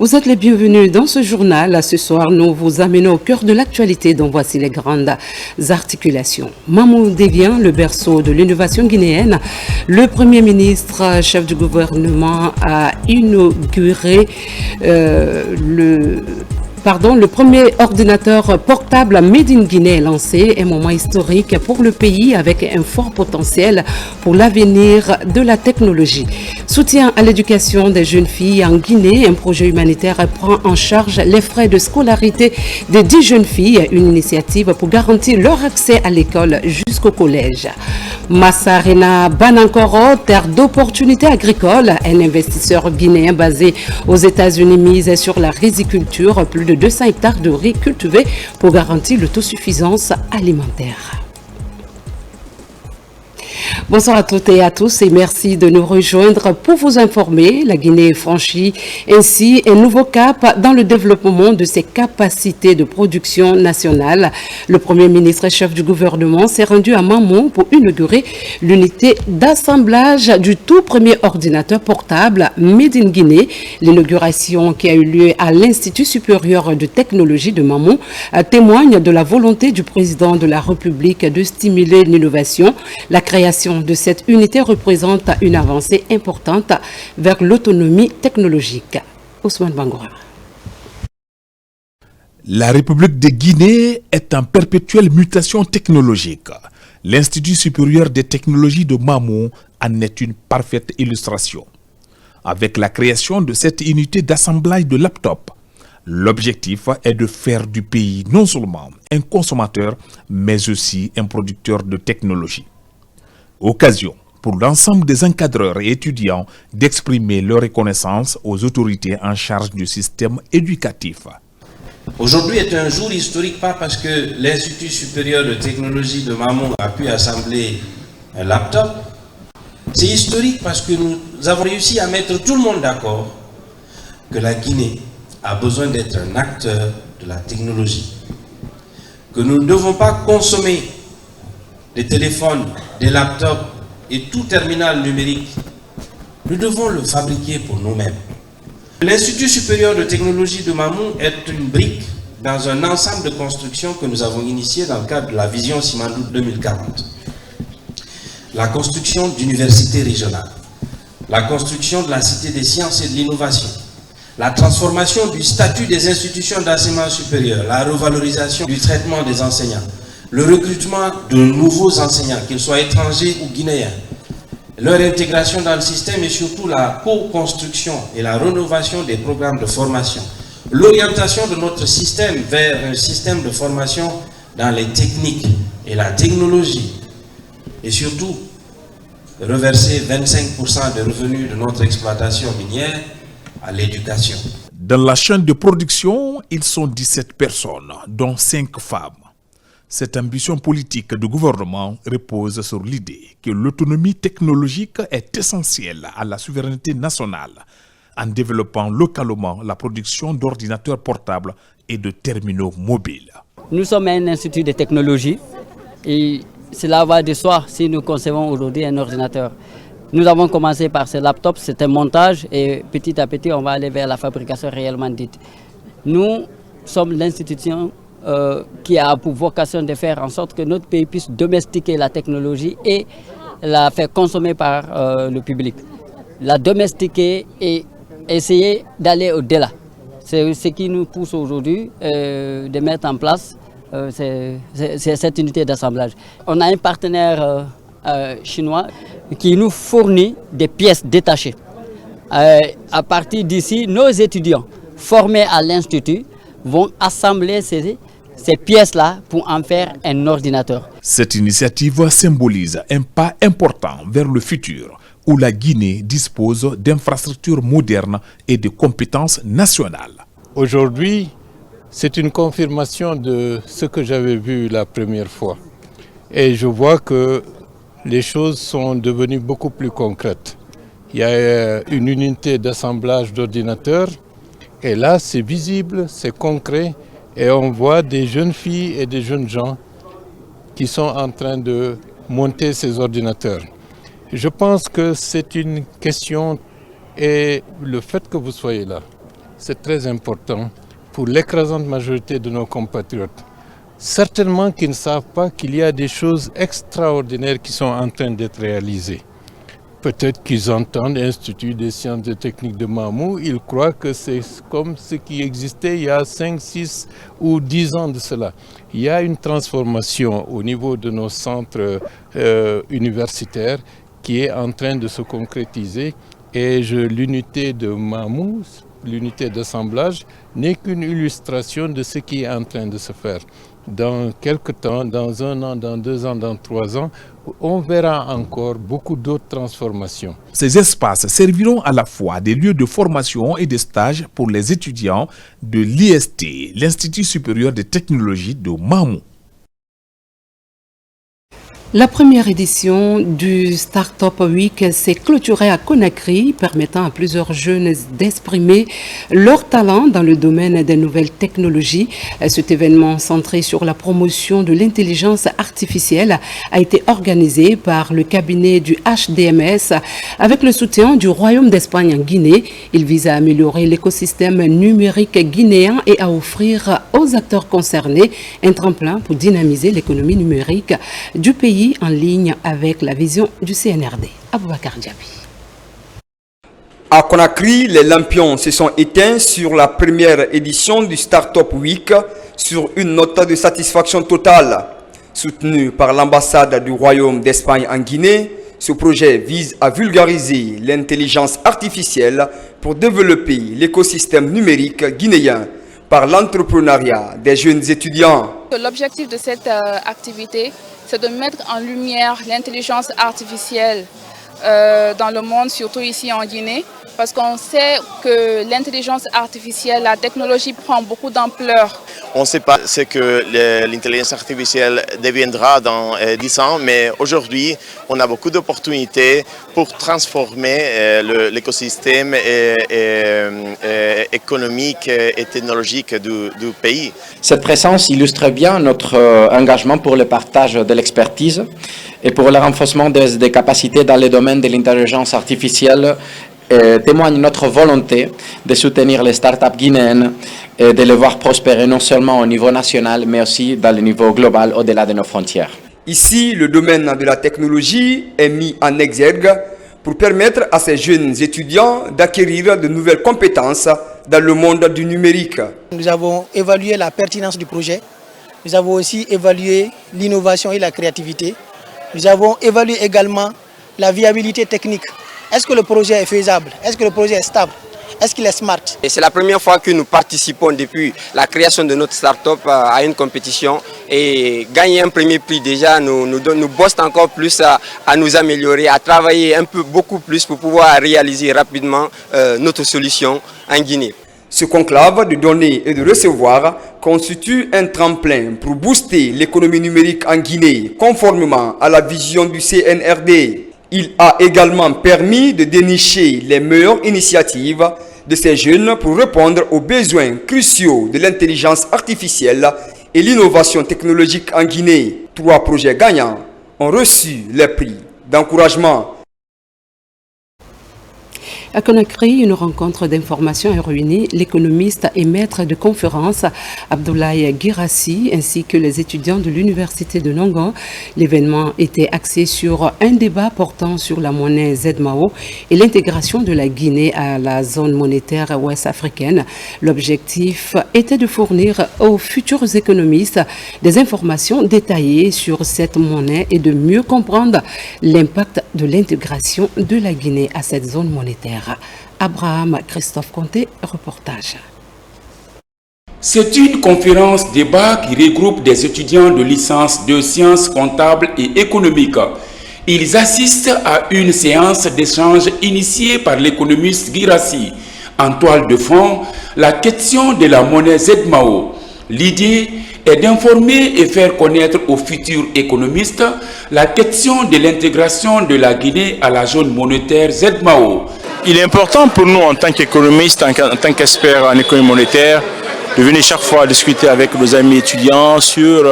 Vous êtes les bienvenus dans ce journal. Ce soir, nous vous amenons au cœur de l'actualité dont voici les grandes articulations. Mamou devient le berceau de l'innovation guinéenne. Le Premier ministre, chef du gouvernement, a inauguré le premier ordinateur portable Made in Guinée lancé, un moment historique pour le pays avec un fort potentiel pour l'avenir de la technologie. Soutien à l'éducation des jeunes filles en Guinée, un projet humanitaire prend en charge les frais de scolarité des 10 jeunes filles, une initiative pour garantir leur accès à l'école jusqu'au collège. Massarena Banankoro, terre d'opportunités agricoles, un investisseur guinéen basé aux États-Unis mise sur la riziculture, plus de 200 hectares de riz cultivés pour garantir l'autosuffisance alimentaire. Bonsoir à toutes et à tous et merci de nous rejoindre pour vous informer. La Guinée franchit ainsi un nouveau cap dans le développement de ses capacités de production nationale. Le Premier ministre et chef du gouvernement s'est rendu à Mamou pour inaugurer l'unité d'assemblage du tout premier ordinateur portable Made in Guinée. L'inauguration qui a eu lieu à l'Institut supérieur de technologie de Mamou témoigne de la volonté du président de la République de stimuler l'innovation. La création de cette unité représente une avancée importante vers l'autonomie technologique. Ousmane Bangoura. La République de Guinée est en perpétuelle mutation technologique. L'Institut supérieur des technologies de Mamou en est une parfaite illustration. Avec la création de cette unité d'assemblage de laptops, l'objectif est de faire du pays non seulement un consommateur, mais aussi un producteur de technologie. Occasion pour l'ensemble des encadreurs et étudiants d'exprimer leur reconnaissance aux autorités en charge du système éducatif. Aujourd'hui est un jour historique, pas parce que l'Institut supérieur de technologie de Mamou a pu assembler un laptop. C'est historique parce que nous avons réussi à mettre tout le monde d'accord que la Guinée a besoin d'être un acteur de la technologie. Que nous ne devons pas consommer des téléphones, des laptops et tout terminal numérique. Nous devons le fabriquer pour nous-mêmes. L'Institut supérieur de technologie de Mamou est une brique dans un ensemble de constructions que nous avons initié dans le cadre de la vision Simandou 2040. La construction d'universités régionales, la construction de la cité des sciences et de l'innovation, la transformation du statut des institutions d'enseignement supérieur, la revalorisation du traitement des enseignants, le recrutement de nouveaux enseignants, qu'ils soient étrangers ou guinéens, leur intégration dans le système et surtout la co-construction et la rénovation des programmes de formation, l'orientation de notre système vers un système de formation dans les techniques et la technologie et surtout reverser 25% des revenus de notre exploitation minière à l'éducation. Dans la chaîne de production, ils sont 17 personnes, dont 5 femmes. Cette ambition politique du gouvernement repose sur l'idée que l'autonomie technologique est essentielle à la souveraineté nationale en développant localement la production d'ordinateurs portables et de terminaux mobiles. Nous sommes un institut de technologie et cela va de soi si nous concevons aujourd'hui un ordinateur. Nous avons commencé par ce laptop, c'est un montage et petit à petit on va aller vers la fabrication réellement dite. Nous sommes l'institution qui a pour vocation de faire en sorte que notre pays puisse domestiquer la technologie et la faire consommer par le public. La domestiquer et essayer d'aller au-delà. C'est ce qui nous pousse aujourd'hui de mettre en place cette unité d'assemblage. On a un partenaire chinois qui nous fournit des pièces détachées. À partir d'ici, nos étudiants formés à l'Institut vont assembler ces pièces-là pour en faire un ordinateur. Cette initiative symbolise un pas important vers le futur où la Guinée dispose d'infrastructures modernes et de compétences nationales. Aujourd'hui, c'est une confirmation de ce que j'avais vu la première fois. Et je vois que les choses sont devenues beaucoup plus concrètes. Il y a une unité d'assemblage d'ordinateurs et là, c'est visible, c'est concret. Et on voit des jeunes filles et des jeunes gens qui sont en train de monter ces ordinateurs. Je pense que c'est une question et le fait que vous soyez là c'est très important pour l'écrasante majorité de nos compatriotes. Certainement qu'ils ne savent pas qu'il y a des choses extraordinaires qui sont en train d'être réalisées. Peut-être qu'ils entendent l'Institut des sciences et techniques de Mamou, ils croient que c'est comme ce qui existait il y a 5, 6 ou 10 ans de cela. Il y a une transformation au niveau de nos centres universitaires qui est en train de se concrétiser et l'unité de Mamou, l'unité d'assemblage, n'est qu'une illustration de ce qui est en train de se faire. Dans quelques temps, dans 1 an, dans 2 ans, dans 3 ans, on verra encore beaucoup d'autres transformations. Ces espaces serviront à la fois des lieux de formation et de stage pour les étudiants de l'IST, l'Institut supérieur de technologie de Mamou. La première édition du Startup Week s'est clôturée à Conakry, permettant à plusieurs jeunes d'exprimer leur talent dans le domaine des nouvelles technologies. Cet événement centré sur la promotion de l'intelligence artificielle a été organisé par le cabinet du HDMS avec le soutien du Royaume d'Espagne en Guinée. Il vise à améliorer l'écosystème numérique guinéen et à offrir aux acteurs concernés un tremplin pour dynamiser l'économie numérique du pays en ligne avec la vision du CNRD. Aboubakar Diaby. À Conakry, les lampions se sont éteints sur la première édition du Startup Week sur une note de satisfaction totale. Soutenu par l'ambassade du Royaume d'Espagne en Guinée, ce projet vise à vulgariser l'intelligence artificielle pour développer l'écosystème numérique guinéen par l'entrepreneuriat des jeunes étudiants. L'objectif de cette activité, c'est de mettre en lumière l'intelligence artificielle dans le monde, surtout ici en Guinée, parce qu'on sait que l'intelligence artificielle, la technologie prend beaucoup d'ampleur. On ne sait pas ce que l'intelligence artificielle deviendra dans 10 ans, mais aujourd'hui, on a beaucoup d'opportunités pour transformer l'écosystème économique et technologique du pays. Cette présence illustre bien notre engagement pour le partage de l'expertise et pour le renforcement des capacités dans le domaine de l'intelligence artificielle. Témoigne notre volonté de soutenir les startups guinéennes et de les voir prospérer non seulement au niveau national, mais aussi dans le niveau global au-delà de nos frontières. Ici, le domaine de la technologie est mis en exergue pour permettre à ces jeunes étudiants d'acquérir de nouvelles compétences dans le monde du numérique. Nous avons évalué la pertinence du projet, nous avons aussi évalué l'innovation et la créativité, nous avons évalué également la viabilité technique. Est-ce que le projet est faisable? Est-ce que le projet est stable? Est-ce qu'il est smart? C'est la première fois que nous participons depuis la création de notre start-up à une compétition et gagner un premier prix déjà nous booste encore plus à nous améliorer, à travailler beaucoup plus pour pouvoir réaliser rapidement notre solution en Guinée. Ce conclave de donner et de recevoir constitue un tremplin pour booster l'économie numérique en Guinée conformément à la vision du CNRD. Il a également permis de dénicher les meilleures initiatives de ces jeunes pour répondre aux besoins cruciaux de l'intelligence artificielle et l'innovation technologique en Guinée. 3 projets gagnants ont reçu les prix d'encouragement. À Conakry, une rencontre d'information a réuni l'économiste et maître de conférence Abdoulaye Guirassi ainsi que les étudiants de l'université de Nongon. L'événement était axé sur un débat portant sur la monnaie ZMAO et l'intégration de la Guinée à la zone monétaire ouest-africaine. L'objectif était de fournir aux futurs économistes des informations détaillées sur cette monnaie et de mieux comprendre l'impact de l'intégration de la Guinée à cette zone monétaire. Abraham Christophe Conté, reportage. C'est une conférence débat qui regroupe des étudiants de licence de sciences comptables et économiques. Ils assistent à une séance d'échange initiée par l'économiste Guirassi. En toile de fond, la question de la monnaie ZMAO. L'idée est d'informer et faire connaître aux futurs économistes la question de l'intégration de la Guinée à la zone monétaire ZMAO. Il est important pour nous en tant qu'économistes, en tant qu'experts en économie monétaire, de venir chaque fois discuter avec nos amis étudiants sur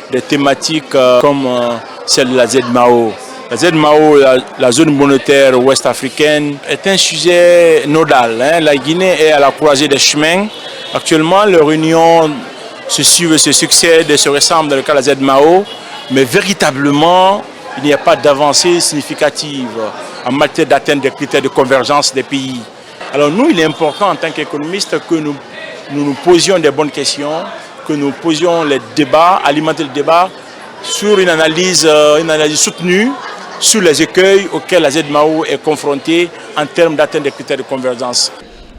des thématiques comme celle de la ZMAO. La ZMAO, la zone monétaire ouest-africaine, est un sujet nodal. La Guinée est à la croisée des chemins. Actuellement, leurs réunions se suivent, se succèdent et se ressemblent dans le cas de la ZMAO, mais véritablement, il n'y a pas d'avancée significative en matière d'atteinte des critères de convergence des pays. Alors nous, il est important en tant qu'économistes que nous posions des bonnes questions, que nous posions les débats, alimenter le débat sur une analyse soutenue sur les écueils auxquels la ZMAO est confrontée en termes d'atteinte des critères de convergence.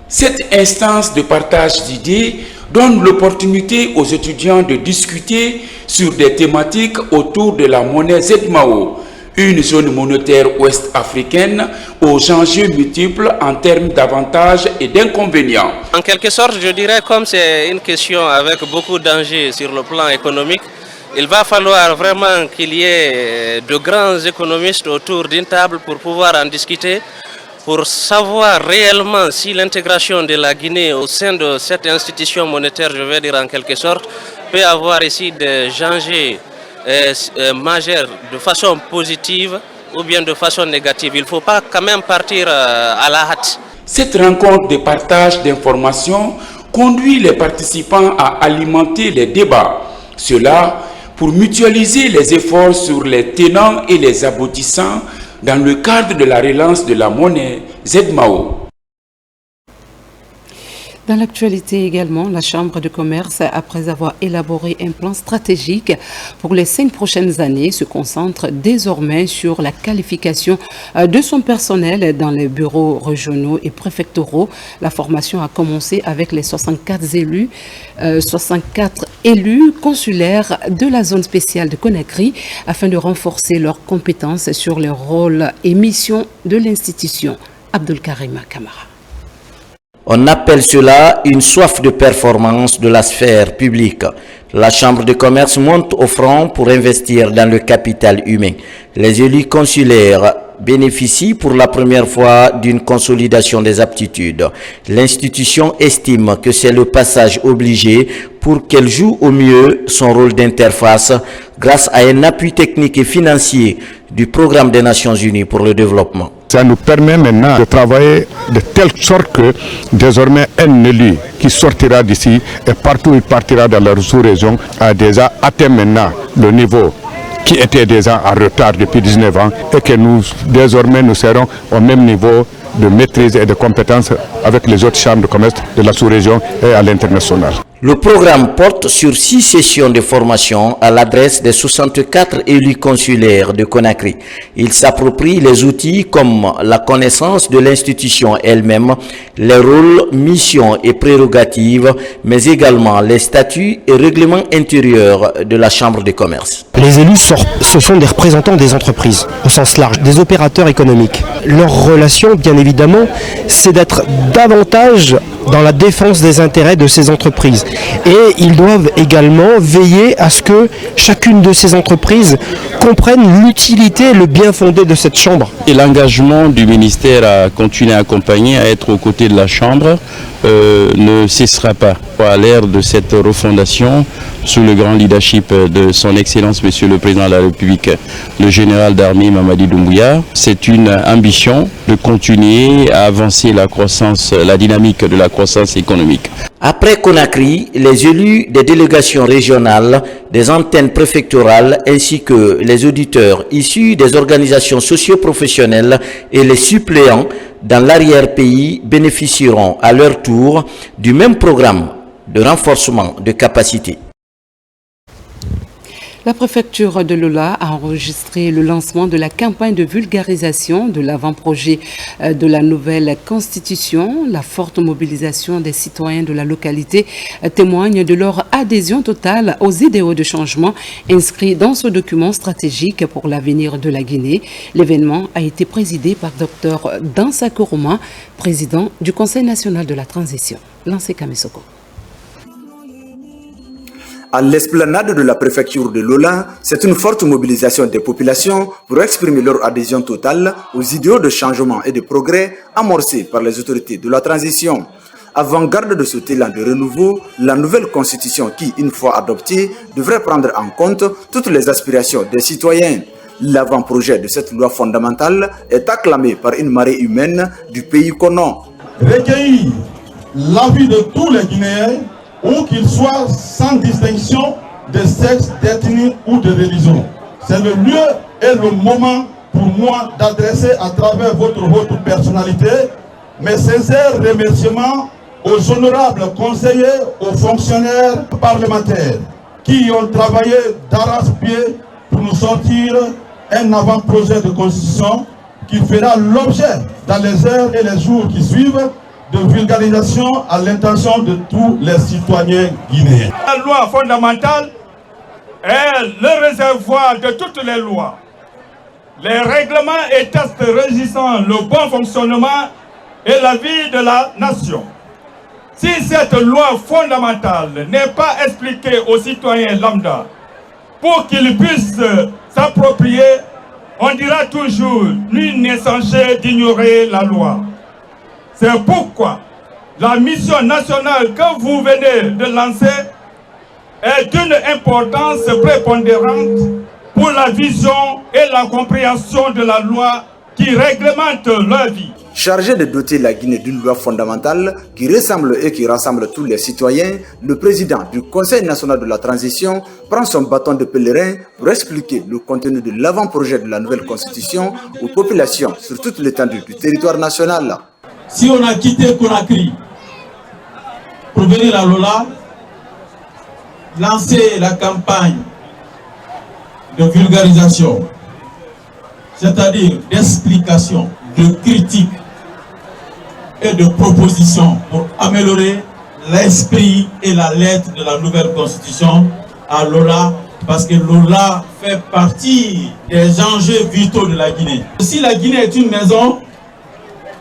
Cette instance de partage d'idées donne l'opportunité aux étudiants de discuter sur des thématiques autour de la monnaie ZMAO, une zone monétaire ouest-africaine aux enjeux multiples en termes d'avantages et d'inconvénients. En quelque sorte, je dirais, comme c'est une question avec beaucoup d'enjeux sur le plan économique, il va falloir vraiment qu'il y ait de grands économistes autour d'une table pour pouvoir en discuter, pour savoir réellement si l'intégration de la Guinée au sein de cette institution monétaire, je vais dire en quelque sorte, peut avoir ici des enjeux majeurs de façon positive ou bien de façon négative. Il ne faut pas quand même partir à la hâte. Cette rencontre de partage d'informations conduit les participants à alimenter les débats. Cela pour mutualiser les efforts sur les tenants et les aboutissants dans le cadre de la relance de la monnaie ZMAO. Dans l'actualité également, la Chambre de commerce, après avoir élaboré un plan stratégique pour les 5 prochaines années, se concentre désormais sur la qualification de son personnel dans les bureaux régionaux et préfectoraux. La formation a commencé avec les 64 élus consulaires de la zone spéciale de Conakry afin de renforcer leurs compétences sur les rôles et missions de l'institution. Abdelkarima Kamara. On appelle cela une soif de performance de la sphère publique. La Chambre de commerce monte au front pour investir dans le capital humain. Les élus consulaires bénéficient pour la première fois d'une consolidation des aptitudes. L'institution estime que c'est le passage obligé pour qu'elle joue au mieux son rôle d'interface grâce à un appui technique et financier du Programme des Nations Unies pour le développement. Ça nous permet maintenant de travailler de telle sorte que désormais un élu qui sortira d'ici et partout il partira dans la sous-région a déjà atteint maintenant le niveau qui était déjà en retard depuis 19 ans et que désormais nous serons au même niveau de maîtrise et de compétences avec les autres chambres de commerce de la sous-région et à l'international. Le programme porte sur 6 sessions de formation à l'adresse des 64 élus consulaires de Conakry. Ils s'approprient les outils comme la connaissance de l'institution elle-même, les rôles, missions et prérogatives, mais également les statuts et règlements intérieurs de la Chambre de commerce. Les élus, ce sont des représentants des entreprises, au sens large, des opérateurs économiques. Leur relation, bien évidemment, c'est d'être davantage dans la défense des intérêts de ces entreprises. Et ils doivent également veiller à ce que chacune de ces entreprises comprenne l'utilité et le bien fondé de cette Chambre. Et l'engagement du ministère à continuer à accompagner, à être aux côtés de la Chambre, ne cessera pas. À l'ère de cette refondation, sous le grand leadership de son Excellence Monsieur le Président de la République, le général d'armée Mamadi Doumbouya, c'est une ambition de continuer à avancer la croissance, la dynamique de la croissance économique. Après Conakry, les élus des délégations régionales, des antennes préfectorales ainsi que les auditeurs issus des organisations socio-professionnelles et les suppléants dans l'arrière-pays bénéficieront à leur tour du même programme de renforcement de capacité. La préfecture de Lola a enregistré le lancement de la campagne de vulgarisation de l'avant-projet de la nouvelle constitution. La forte mobilisation des citoyens de la localité témoigne de leur adhésion totale aux idéaux de changement inscrits dans ce document stratégique pour l'avenir de la Guinée. L'événement a été présidé par Dr Dansa Kourouma, président du Conseil national de la transition. Lancé Kamesoko. À l'esplanade de la préfecture de Lola, c'est une forte mobilisation des populations pour exprimer leur adhésion totale aux idéaux de changement et de progrès amorcés par les autorités de la transition. Avant-garde de ce élan de renouveau, la nouvelle constitution qui, une fois adoptée, devrait prendre en compte toutes les aspirations des citoyens. L'avant-projet de cette loi fondamentale est acclamé par une marée humaine du pays connu. Recueillir l'avis de tous les Guinéens, où qu'ils soient sans distinction de sexe, d'ethnie ou de religion. C'est le lieu et le moment pour moi d'adresser à travers votre haute personnalité mes sincères remerciements aux honorables conseillers, aux fonctionnaires parlementaires qui ont travaillé d'arrache-pied pour nous sortir un avant-projet de constitution qui fera l'objet dans les heures et les jours qui suivent de vulgarisation à l'intention de tous les citoyens guinéens. La loi fondamentale est le réservoir de toutes les lois. Les règlements et textes régissant le bon fonctionnement et la vie de la nation. Si cette loi fondamentale n'est pas expliquée aux citoyens lambda pour qu'ils puissent s'approprier, on dira toujours « nul n'est censé d'ignorer la loi ». C'est pourquoi la mission nationale que vous venez de lancer est d'une importance prépondérante pour la vision et la compréhension de la loi qui réglemente leur vie. Chargé de doter la Guinée d'une loi fondamentale qui ressemble et qui rassemble tous les citoyens, le président du Conseil national de la transition prend son bâton de pèlerin pour expliquer le contenu de l'avant-projet de la nouvelle constitution aux populations sur toute l'étendue du territoire national. Si on a quitté Conakry pour venir à Lola, lancer la campagne de vulgarisation, c'est-à-dire d'explication, de critique et de proposition pour améliorer l'esprit et la lettre de la nouvelle constitution à Lola, parce que Lola fait partie des enjeux vitaux de la Guinée. Si la Guinée est une maison,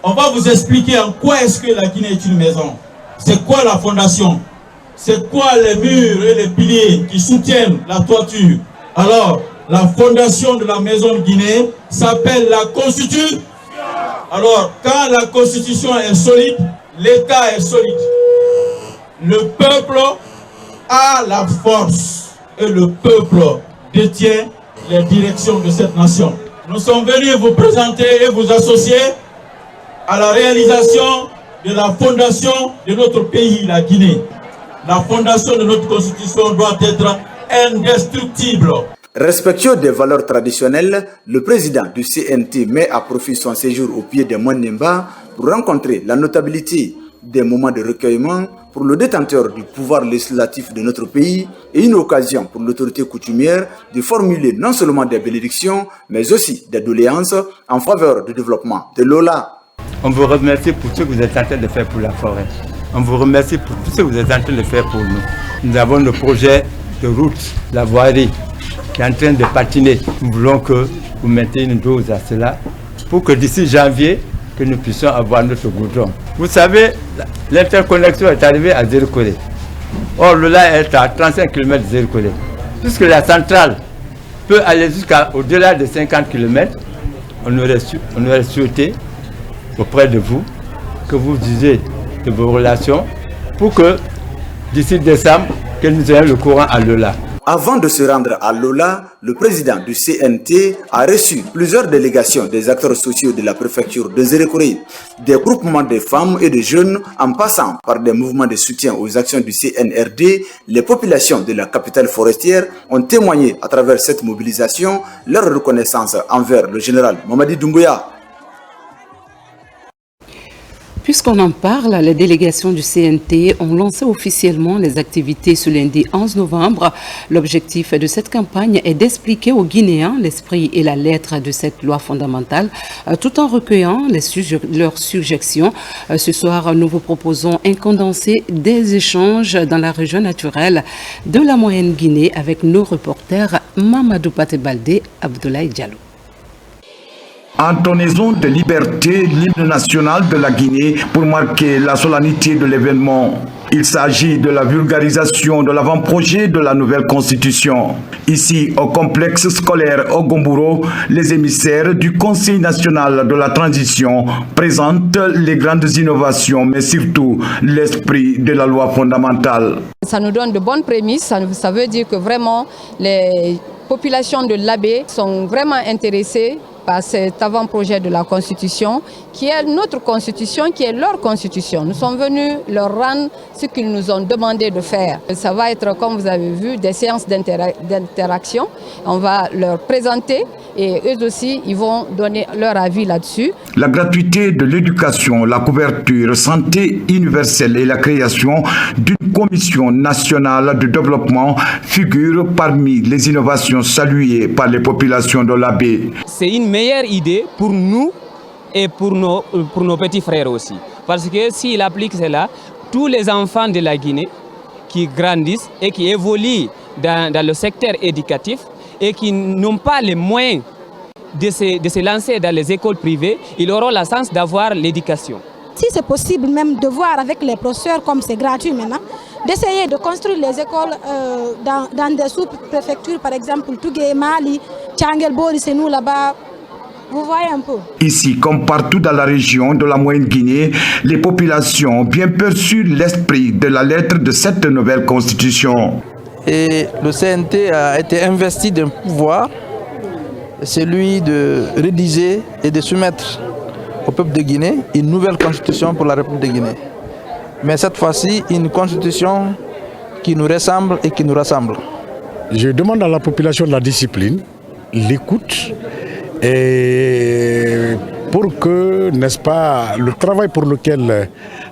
on va vous expliquer en quoi est-ce que la Guinée est une maison. C'est quoi la fondation? C'est quoi les murs et les piliers qui soutiennent la toiture? Alors, la fondation de la maison de Guinée s'appelle la Constitution. Alors, quand la Constitution est solide, l'État est solide. Le peuple a la force et le peuple détient les directions de cette nation. Nous sommes venus vous présenter et vous associer à la réalisation de la fondation de notre pays, la Guinée. La fondation de notre Constitution doit être indestructible. Respectueux des valeurs traditionnelles, le président du CNT met à profit son séjour au pied des Moinemba pour rencontrer la notabilité des moments de recueillement pour le détenteur du pouvoir législatif de notre pays et une occasion pour l'autorité coutumière de formuler non seulement des bénédictions, mais aussi des doléances en faveur du développement de Lola. On vous remercie pour ce que vous êtes en train de faire pour la forêt. On vous remercie pour tout ce que vous êtes en train de faire pour nous. Nous avons le projet de route, la voirie, qui est en train de patiner. Nous voulons que vous mettiez une dose à cela pour que d'ici janvier, que nous puissions avoir notre goudron. Vous savez, l'interconnexion est arrivée à Zérokolé. Or, Lola est à 35 km de Zérokolé. Puisque la centrale peut aller jusqu'au-delà de 50 km, on aurait souhaité auprès de vous que vous disiez de vos relations pour que d'ici décembre, que nous ayons le courant à Lola. Avant de se rendre à Lola, le président du CNT a reçu plusieurs délégations des acteurs sociaux de la préfecture de Zérékoré, des groupements de femmes et de jeunes, en passant par des mouvements de soutien aux actions du CNRD. Les populations de la capitale forestière ont témoigné à travers cette mobilisation leur reconnaissance envers le général Mamadi Doumbouya. Puisqu'on en parle, les délégations du CNT ont lancé officiellement les activités ce lundi 11 novembre. L'objectif de cette campagne est d'expliquer aux Guinéens l'esprit et la lettre de cette loi fondamentale, tout en recueillant leurs suggestions. Ce soir, nous vous proposons un condensé des échanges dans la région naturelle de la Moyenne Guinée avec nos reporters Mamadou Patebalde et Abdoulaye Diallo. Entonaison de liberté, l'hymne national de la Guinée pour marquer la solennité de l'événement. Il s'agit de la vulgarisation de l'avant-projet de la nouvelle constitution. Ici, au complexe scolaire Ogomburo, les émissaires du Conseil national de la transition présentent les grandes innovations, mais surtout l'esprit de la loi fondamentale. Ça nous donne de bonnes prémices, ça veut dire que vraiment populations de l'Abbé sont vraiment intéressées par cet avant-projet de la Constitution, qui est notre Constitution, qui est leur Constitution. Nous sommes venus leur rendre ce qu'ils nous ont demandé de faire. Ça va être, comme vous avez vu, des séances d'interaction. On va leur présenter et eux aussi, ils vont donner leur avis là-dessus. La gratuité de l'éducation, la couverture santé universelle et la création d'une commission nationale de développement figurent parmi les innovations saluées par les populations de l'Abbé. C'est une meilleure idée pour nous et pour nos petits frères aussi. Parce que s'il applique cela, tous les enfants de la Guinée qui grandissent et qui évoluent dans le secteur éducatif et qui n'ont pas les moyens de se lancer dans les écoles privées, ils auront la chance d'avoir l'éducation. Si c'est possible même de voir avec les professeurs, comme c'est gratuit maintenant, d'essayer de construire les écoles dans des sous-préfectures, par exemple Tougué, Mali, Tchangelbori, c'est nous là-bas. Vous voyez un peu. Ici, comme partout dans la région de la Moyenne-Guinée, les populations ont bien perçu l'esprit de la lettre de cette nouvelle constitution. Et le CNT a été investi d'un pouvoir, celui de rédiger et de soumettre au peuple de Guinée une nouvelle constitution pour la République de Guinée. Mais cette fois-ci, une constitution qui nous ressemble et qui nous rassemble. Je demande à la population de la discipline, l'écoute, et pour que, n'est-ce pas, le travail pour lequel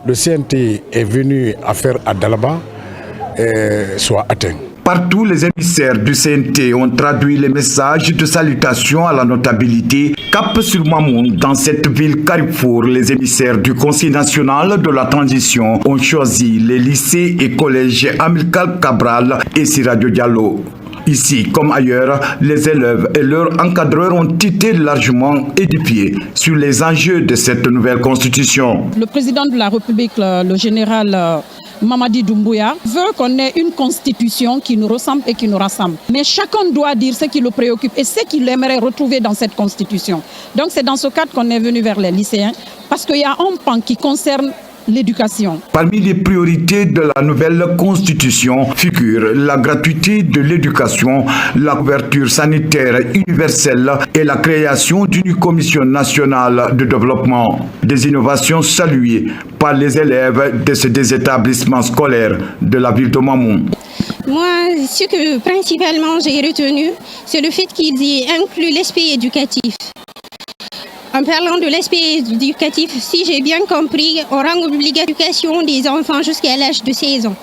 le CNT est venu à faire à Dalaba soit atteint. Partout, les émissaires du CNT ont traduit les messages de salutation à la notabilité. Cap sur Mamoun, dans cette ville carrefour, les émissaires du Conseil national de la transition ont choisi les lycées et collèges Amilcar Cabral et Siradio Diallo. Ici, comme ailleurs, les élèves et leurs encadreurs ont été largement édifiés sur les enjeux de cette nouvelle constitution. Le président de la République, le général Mamadi Doumbouya, veut qu'on ait une constitution qui nous ressemble et qui nous rassemble. Mais chacun doit dire ce qui le préoccupe et ce qu'il aimerait retrouver dans cette constitution. Donc c'est dans ce cadre qu'on est venu vers les lycéens, parce qu'il y a un pan qui concerne l'éducation. Parmi les priorités de la nouvelle constitution figurent la gratuité de l'éducation, la couverture sanitaire universelle et la création d'une commission nationale de développement. Des innovations saluées par les élèves de ces établissements scolaires de la ville de Mamoun. Moi, ce que principalement j'ai retenu, c'est le fait qu'ils aient inclus l'aspect éducatif. En parlant de l'aspect éducatif, si j'ai bien compris, on rend obligatoire l'éducation des enfants jusqu'à l'âge de 16 ans.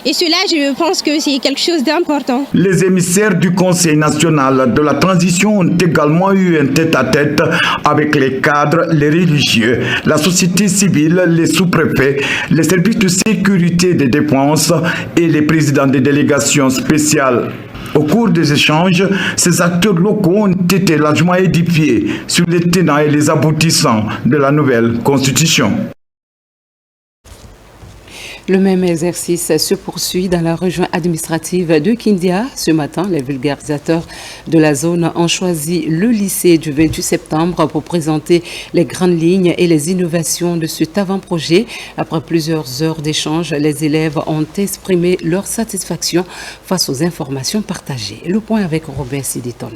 Et cela, je pense que c'est quelque chose d'important. Les émissaires du Conseil national de la transition ont également eu un tête-à-tête avec les cadres, les religieux, la société civile, les sous-préfets, les services de sécurité et de défense et les présidents des délégations spéciales. Au cours des échanges, ces acteurs locaux ont été largement édifiés sur les tenants et les aboutissants de la nouvelle constitution. Le même exercice se poursuit dans la région administrative de Kindia. Ce matin, les vulgarisateurs de la zone ont choisi le lycée du 28 septembre pour présenter les grandes lignes et les innovations de cet avant-projet. Après plusieurs heures d'échange, les élèves ont exprimé leur satisfaction face aux informations partagées. Le point avec Robert Siditon.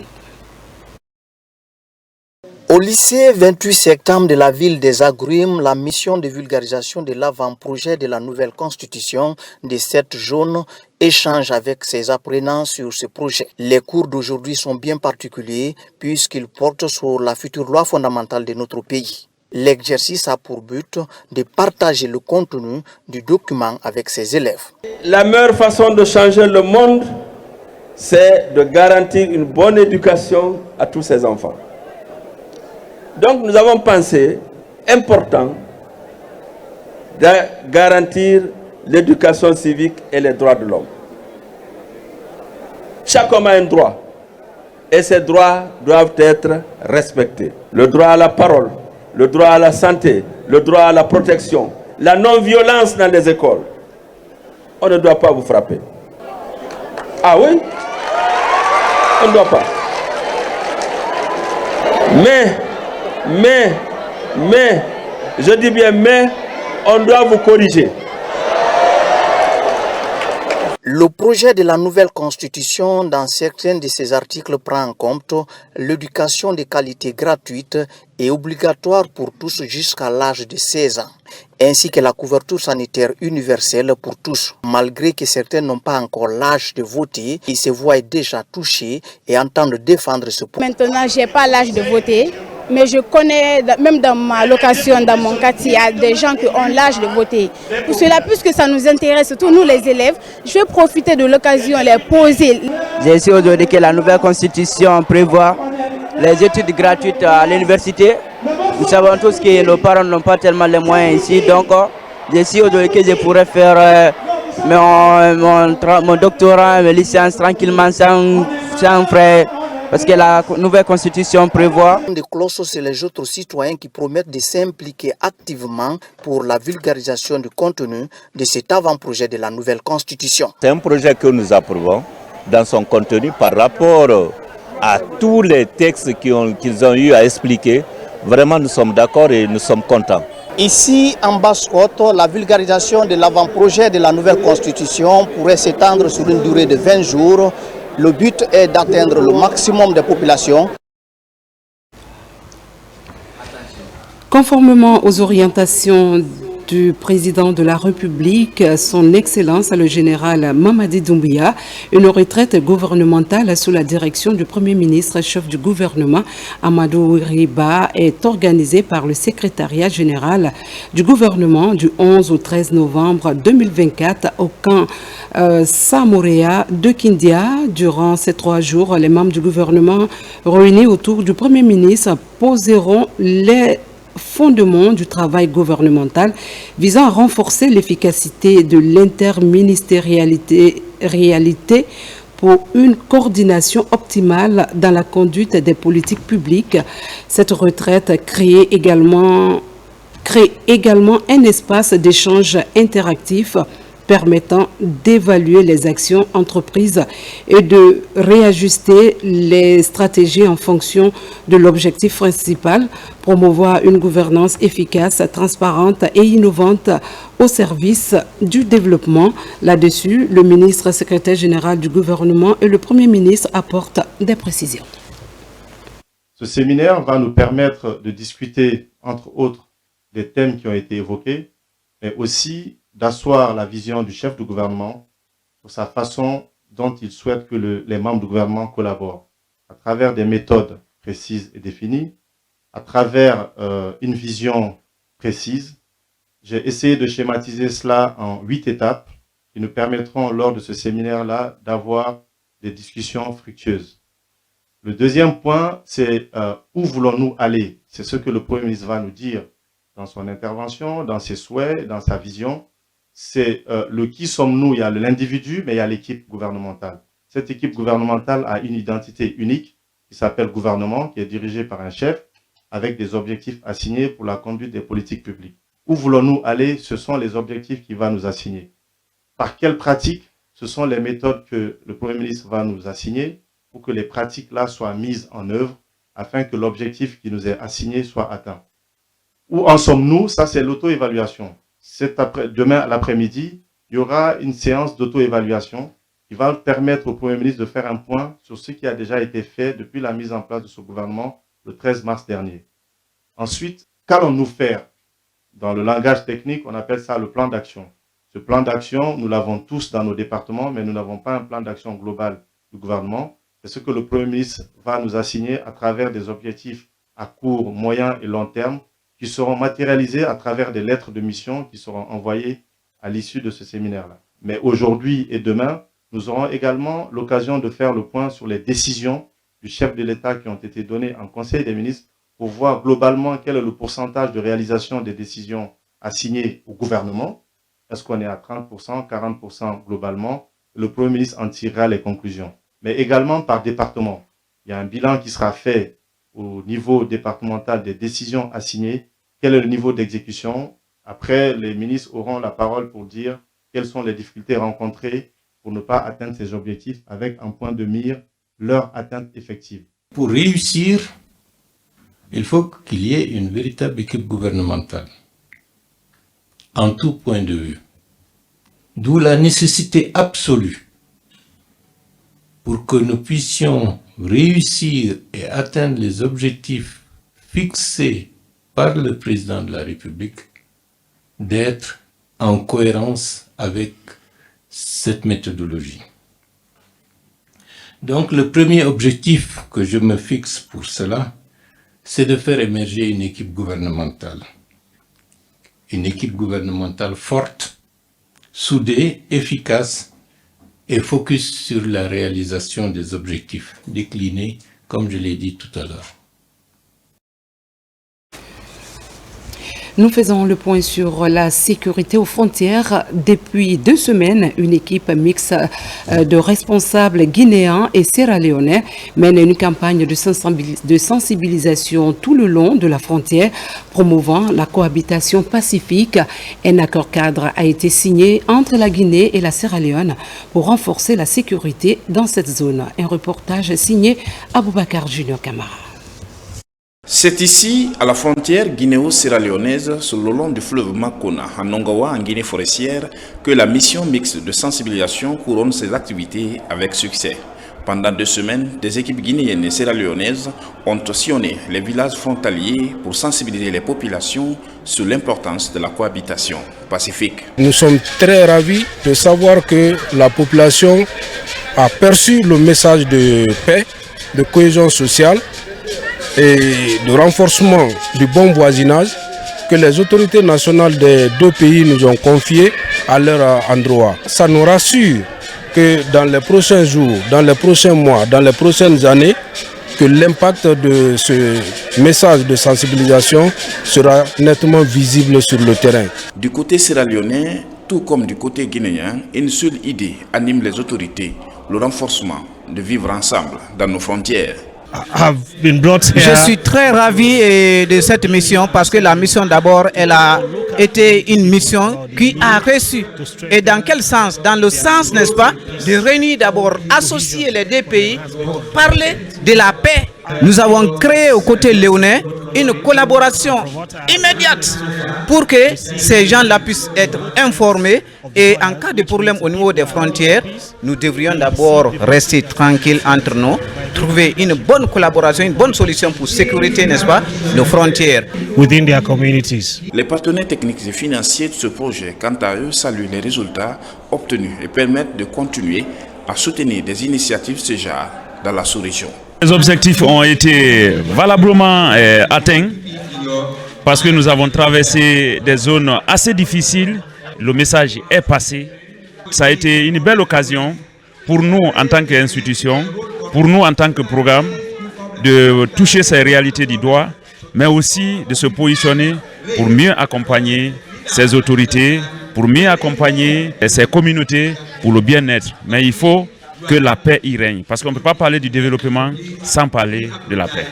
Au lycée 28 septembre de la ville des Agrumes, la mission de vulgarisation de l'avant-projet de la nouvelle constitution de cette zone échange avec ses apprenants sur ce projet. Les cours d'aujourd'hui sont bien particuliers puisqu'ils portent sur la future loi fondamentale de notre pays. L'exercice a pour but de partager le contenu du document avec ses élèves. La meilleure façon de changer le monde, c'est de garantir une bonne éducation à tous ces enfants. Donc nous avons pensé important de garantir l'éducation civique et les droits de l'homme. Chaque homme a un droit et ces droits doivent être respectés. Le droit à la parole, le droit à la santé, le droit à la protection, la non-violence dans les écoles. On ne doit pas vous frapper. Ah oui? On ne doit pas. Mais, je dis bien mais, on doit vous corriger. Le projet de la nouvelle constitution, dans certains de ses articles, prend en compte l'éducation de qualité gratuite et obligatoire pour tous jusqu'à l'âge de 16 ans, ainsi que la couverture sanitaire universelle pour tous. Malgré que certains n'ont pas encore l'âge de voter, ils se voient déjà touchés et entendent défendre ce point. Maintenant, je n'ai pas l'âge de voter, mais je connais, même dans ma location, dans mon quartier, il y a des gens qui ont l'âge de voter. Pour cela, puisque ça nous intéresse, surtout nous les élèves, je vais profiter de l'occasion, les poser. J'ai su aujourd'hui que la nouvelle constitution prévoit les études gratuites à l'université. Nous savons tous que nos parents n'ont pas tellement les moyens ici, donc j'ai su aujourd'hui que je pourrais faire mon doctorat, mes licences tranquillement, sans frais. Parce que la nouvelle constitution prévoit... De Closso, c'est les autres citoyens qui promettent de s'impliquer activement pour la vulgarisation du contenu de cet avant-projet de la nouvelle constitution. C'est un projet que nous approuvons dans son contenu par rapport à tous les textes qu'ils ont eu à expliquer. Vraiment, nous sommes d'accord et nous sommes contents. Ici, en Basse-Côte, la vulgarisation de l'avant-projet de la nouvelle constitution pourrait s'étendre sur une durée de 20 jours. Le but est d'atteindre le maximum de populations. Conformément aux orientations du président de la République, son Excellence le général Mamadi Doumbouya, une retraite gouvernementale sous la direction du Premier ministre, chef du gouvernement Amadou Riba, est organisée par le secrétariat général du gouvernement du 11 au 13 novembre 2024 au camp Samouréa de Kindia. Durant ces 3 jours, les membres du gouvernement réunis autour du Premier ministre poseront les fondements du travail gouvernemental visant à renforcer l'efficacité de l'interministérialité pour une coordination optimale dans la conduite des politiques publiques. Cette retraite crée également un espace d'échange interactif permettant d'évaluer les actions entreprises et de réajuster les stratégies en fonction de l'objectif principal, promouvoir une gouvernance efficace, transparente et innovante au service du développement. Là-dessus, le ministre secrétaire général du gouvernement et le Premier ministre apportent des précisions. Ce séminaire va nous permettre de discuter, entre autres, des thèmes qui ont été évoqués, mais aussi d'asseoir la vision du chef du gouvernement sur sa façon dont il souhaite que les membres du gouvernement collaborent, à travers des méthodes précises et définies, à travers une vision précise. J'ai essayé de schématiser cela en 8 étapes qui nous permettront, lors de ce séminaire-là, d'avoir des discussions fructueuses. Le deuxième point, c'est où voulons-nous aller? C'est ce que le Premier ministre va nous dire dans son intervention, dans ses souhaits, dans sa vision. C'est le qui sommes-nous. Il y a l'individu, mais il y a l'équipe gouvernementale. Cette équipe gouvernementale a une identité unique qui s'appelle gouvernement, qui est dirigée par un chef avec des objectifs assignés pour la conduite des politiques publiques. Où voulons-nous aller? Ce sont les objectifs qu'il va nous assigner. Par quelles pratiques? Ce sont les méthodes que le Premier ministre va nous assigner pour que les pratiques-là soient mises en œuvre afin que l'objectif qui nous est assigné soit atteint. Où en sommes-nous? Ça, c'est l'auto-évaluation. Demain l'après-midi, il y aura une séance d'auto-évaluation qui va permettre au Premier ministre de faire un point sur ce qui a déjà été fait depuis la mise en place de ce gouvernement le 13 mars dernier. Ensuite, qu'allons-nous faire? Dans le langage technique, on appelle ça le plan d'action. Ce plan d'action, nous l'avons tous dans nos départements, mais nous n'avons pas un plan d'action global du gouvernement. C'est ce que le Premier ministre va nous assigner à travers des objectifs à court, moyen et long terme qui seront matérialisés à travers des lettres de mission qui seront envoyées à l'issue de ce séminaire-là. Mais aujourd'hui et demain, nous aurons également l'occasion de faire le point sur les décisions du chef de l'État qui ont été données en Conseil des ministres pour voir globalement quel est le pourcentage de réalisation des décisions assignées au gouvernement. Est-ce qu'on est à 30%, 40% globalement? Le Premier ministre en tirera les conclusions. Mais également par département. Il y a un bilan qui sera fait au niveau départemental des décisions assignées. Quel est le niveau d'exécution? Après, les ministres auront la parole pour dire quelles sont les difficultés rencontrées pour ne pas atteindre ces objectifs avec en point de mire leur atteinte effective. Pour réussir, il faut qu'il y ait une véritable équipe gouvernementale, en tout point de vue. D'où la nécessité absolue pour que nous puissions réussir et atteindre les objectifs fixés par le président de la République d'être en cohérence avec cette méthodologie. Donc le premier objectif que je me fixe pour cela, c'est de faire émerger une équipe gouvernementale. Une équipe gouvernementale forte, soudée, efficace et focus sur la réalisation des objectifs déclinés, comme je l'ai dit tout à l'heure. Nous faisons le point sur la sécurité aux frontières. Depuis 2 semaines, une équipe mixte de responsables guinéens et sierra-léonais mène une campagne de sensibilisation tout le long de la frontière, promouvant la cohabitation pacifique. Un accord cadre a été signé entre la Guinée et la Sierra-Léone pour renforcer la sécurité dans cette zone. Un reportage signé Aboubakar Junior Camara. C'est ici, à la frontière guinéo-sierra-léonaise, sur le long du fleuve Makona, à Nongawa, en Guinée forestière, que la mission mixte de sensibilisation couronne ses activités avec succès. Pendant 2 semaines, des équipes guinéennes et sierra-léonaises ont sillonné les villages frontaliers pour sensibiliser les populations sur l'importance de la cohabitation pacifique. Nous sommes très ravis de savoir que la population a perçu le message de paix, de cohésion sociale et de renforcement du bon voisinage que les autorités nationales des 2 pays nous ont confié à leur endroit. Ça nous rassure que dans les prochains jours, dans les prochains mois, dans les prochaines années, que l'impact de ce message de sensibilisation sera nettement visible sur le terrain. Du côté sierra-léonais, tout comme du côté guinéen, une seule idée anime les autorités, le renforcement de vivre ensemble dans nos frontières. Je suis très ravi de cette mission parce que la mission d'abord, elle a été une mission qui a reçu. Et dans quel sens? Dans le sens, n'est-ce pas, de réunir d'abord, associer les 2 pays pour parler de la paix. Nous avons créé aux côtés léonais une collaboration immédiate pour que ces gens-là puissent être informés et en cas de problème au niveau des frontières, nous devrions d'abord rester tranquilles entre nous, trouver une bonne collaboration, une bonne solution pour sécurité, n'est-ce pas, nos frontières. Within their communities. Les partenaires techniques et financiers de ce projet, quant à eux, saluent les résultats obtenus et permettent de continuer à soutenir des initiatives de ce genre dans la sous-région. Les objectifs ont été valablement atteints parce que nous avons traversé des zones assez difficiles. Le message est passé. Ça a été une belle occasion pour nous en tant qu'institution, pour nous en tant que programme, de toucher ces réalités du doigt, mais aussi de se positionner pour mieux accompagner ces autorités, pour mieux accompagner ces communautés pour le bien-être. Mais il faut que la paix y règne, parce qu'on ne peut pas parler du développement sans parler de la paix.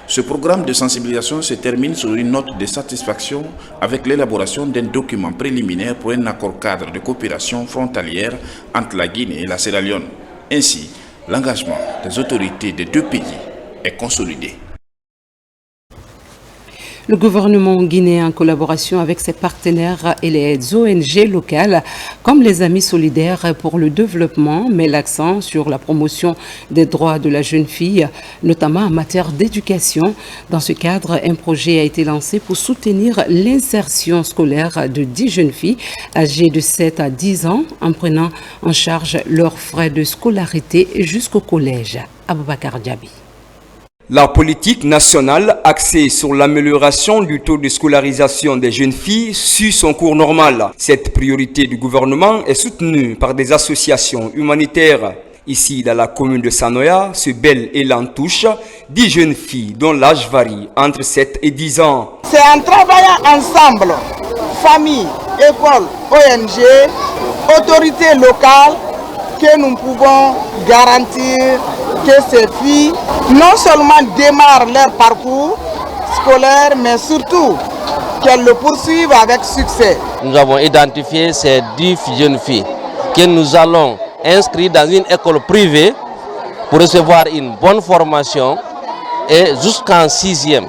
Ce programme de sensibilisation se termine sur une note de satisfaction avec l'élaboration d'un document préliminaire pour un accord cadre de coopération frontalière entre la Guinée et la Sierra Leone. Ainsi, l'engagement des autorités des 2 pays est consolidé. Le gouvernement guinéen, en collaboration avec ses partenaires et les ONG locales, comme les Amis solidaires pour le développement, met l'accent sur la promotion des droits de la jeune fille, notamment en matière d'éducation. Dans ce cadre, un projet a été lancé pour soutenir l'insertion scolaire de 10 jeunes filles âgées de 7 à 10 ans, en prenant en charge leurs frais de scolarité jusqu'au collège. Aboubakar Diaby. La politique nationale axée sur l'amélioration du taux de scolarisation des jeunes filles suit son cours normal. Cette priorité du gouvernement est soutenue par des associations humanitaires. Ici, dans la commune de Sanoya, ce bel élan touche 10 jeunes filles dont l'âge varie entre 7 et 10 ans. C'est en travaillant ensemble, famille, école, ONG, autorités locales, que nous pouvons garantir que ces filles non seulement démarrent leur parcours scolaire, mais surtout qu'elles le poursuivent avec succès. Nous avons identifié ces 10 jeunes filles que nous allons inscrire dans une école privée pour recevoir une bonne formation et jusqu'en 6e,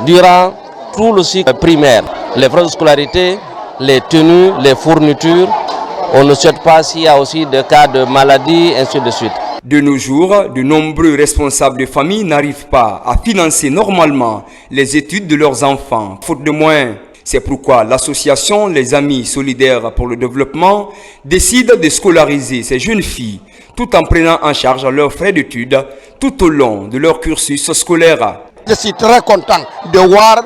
durant tout le cycle primaire. Les frais de scolarité, les tenues, les fournitures On ne souhaite pas s'il y a aussi des cas de maladie, ainsi de suite. De nos jours, de nombreux responsables de famille n'arrivent pas à financer normalement les études de leurs enfants, faute de moyens. C'est pourquoi l'association Les Amis Solidaires pour le Développement décide de scolariser ces jeunes filles tout en prenant en charge leurs frais d'études tout au long de leur cursus scolaire. Je suis très content de voir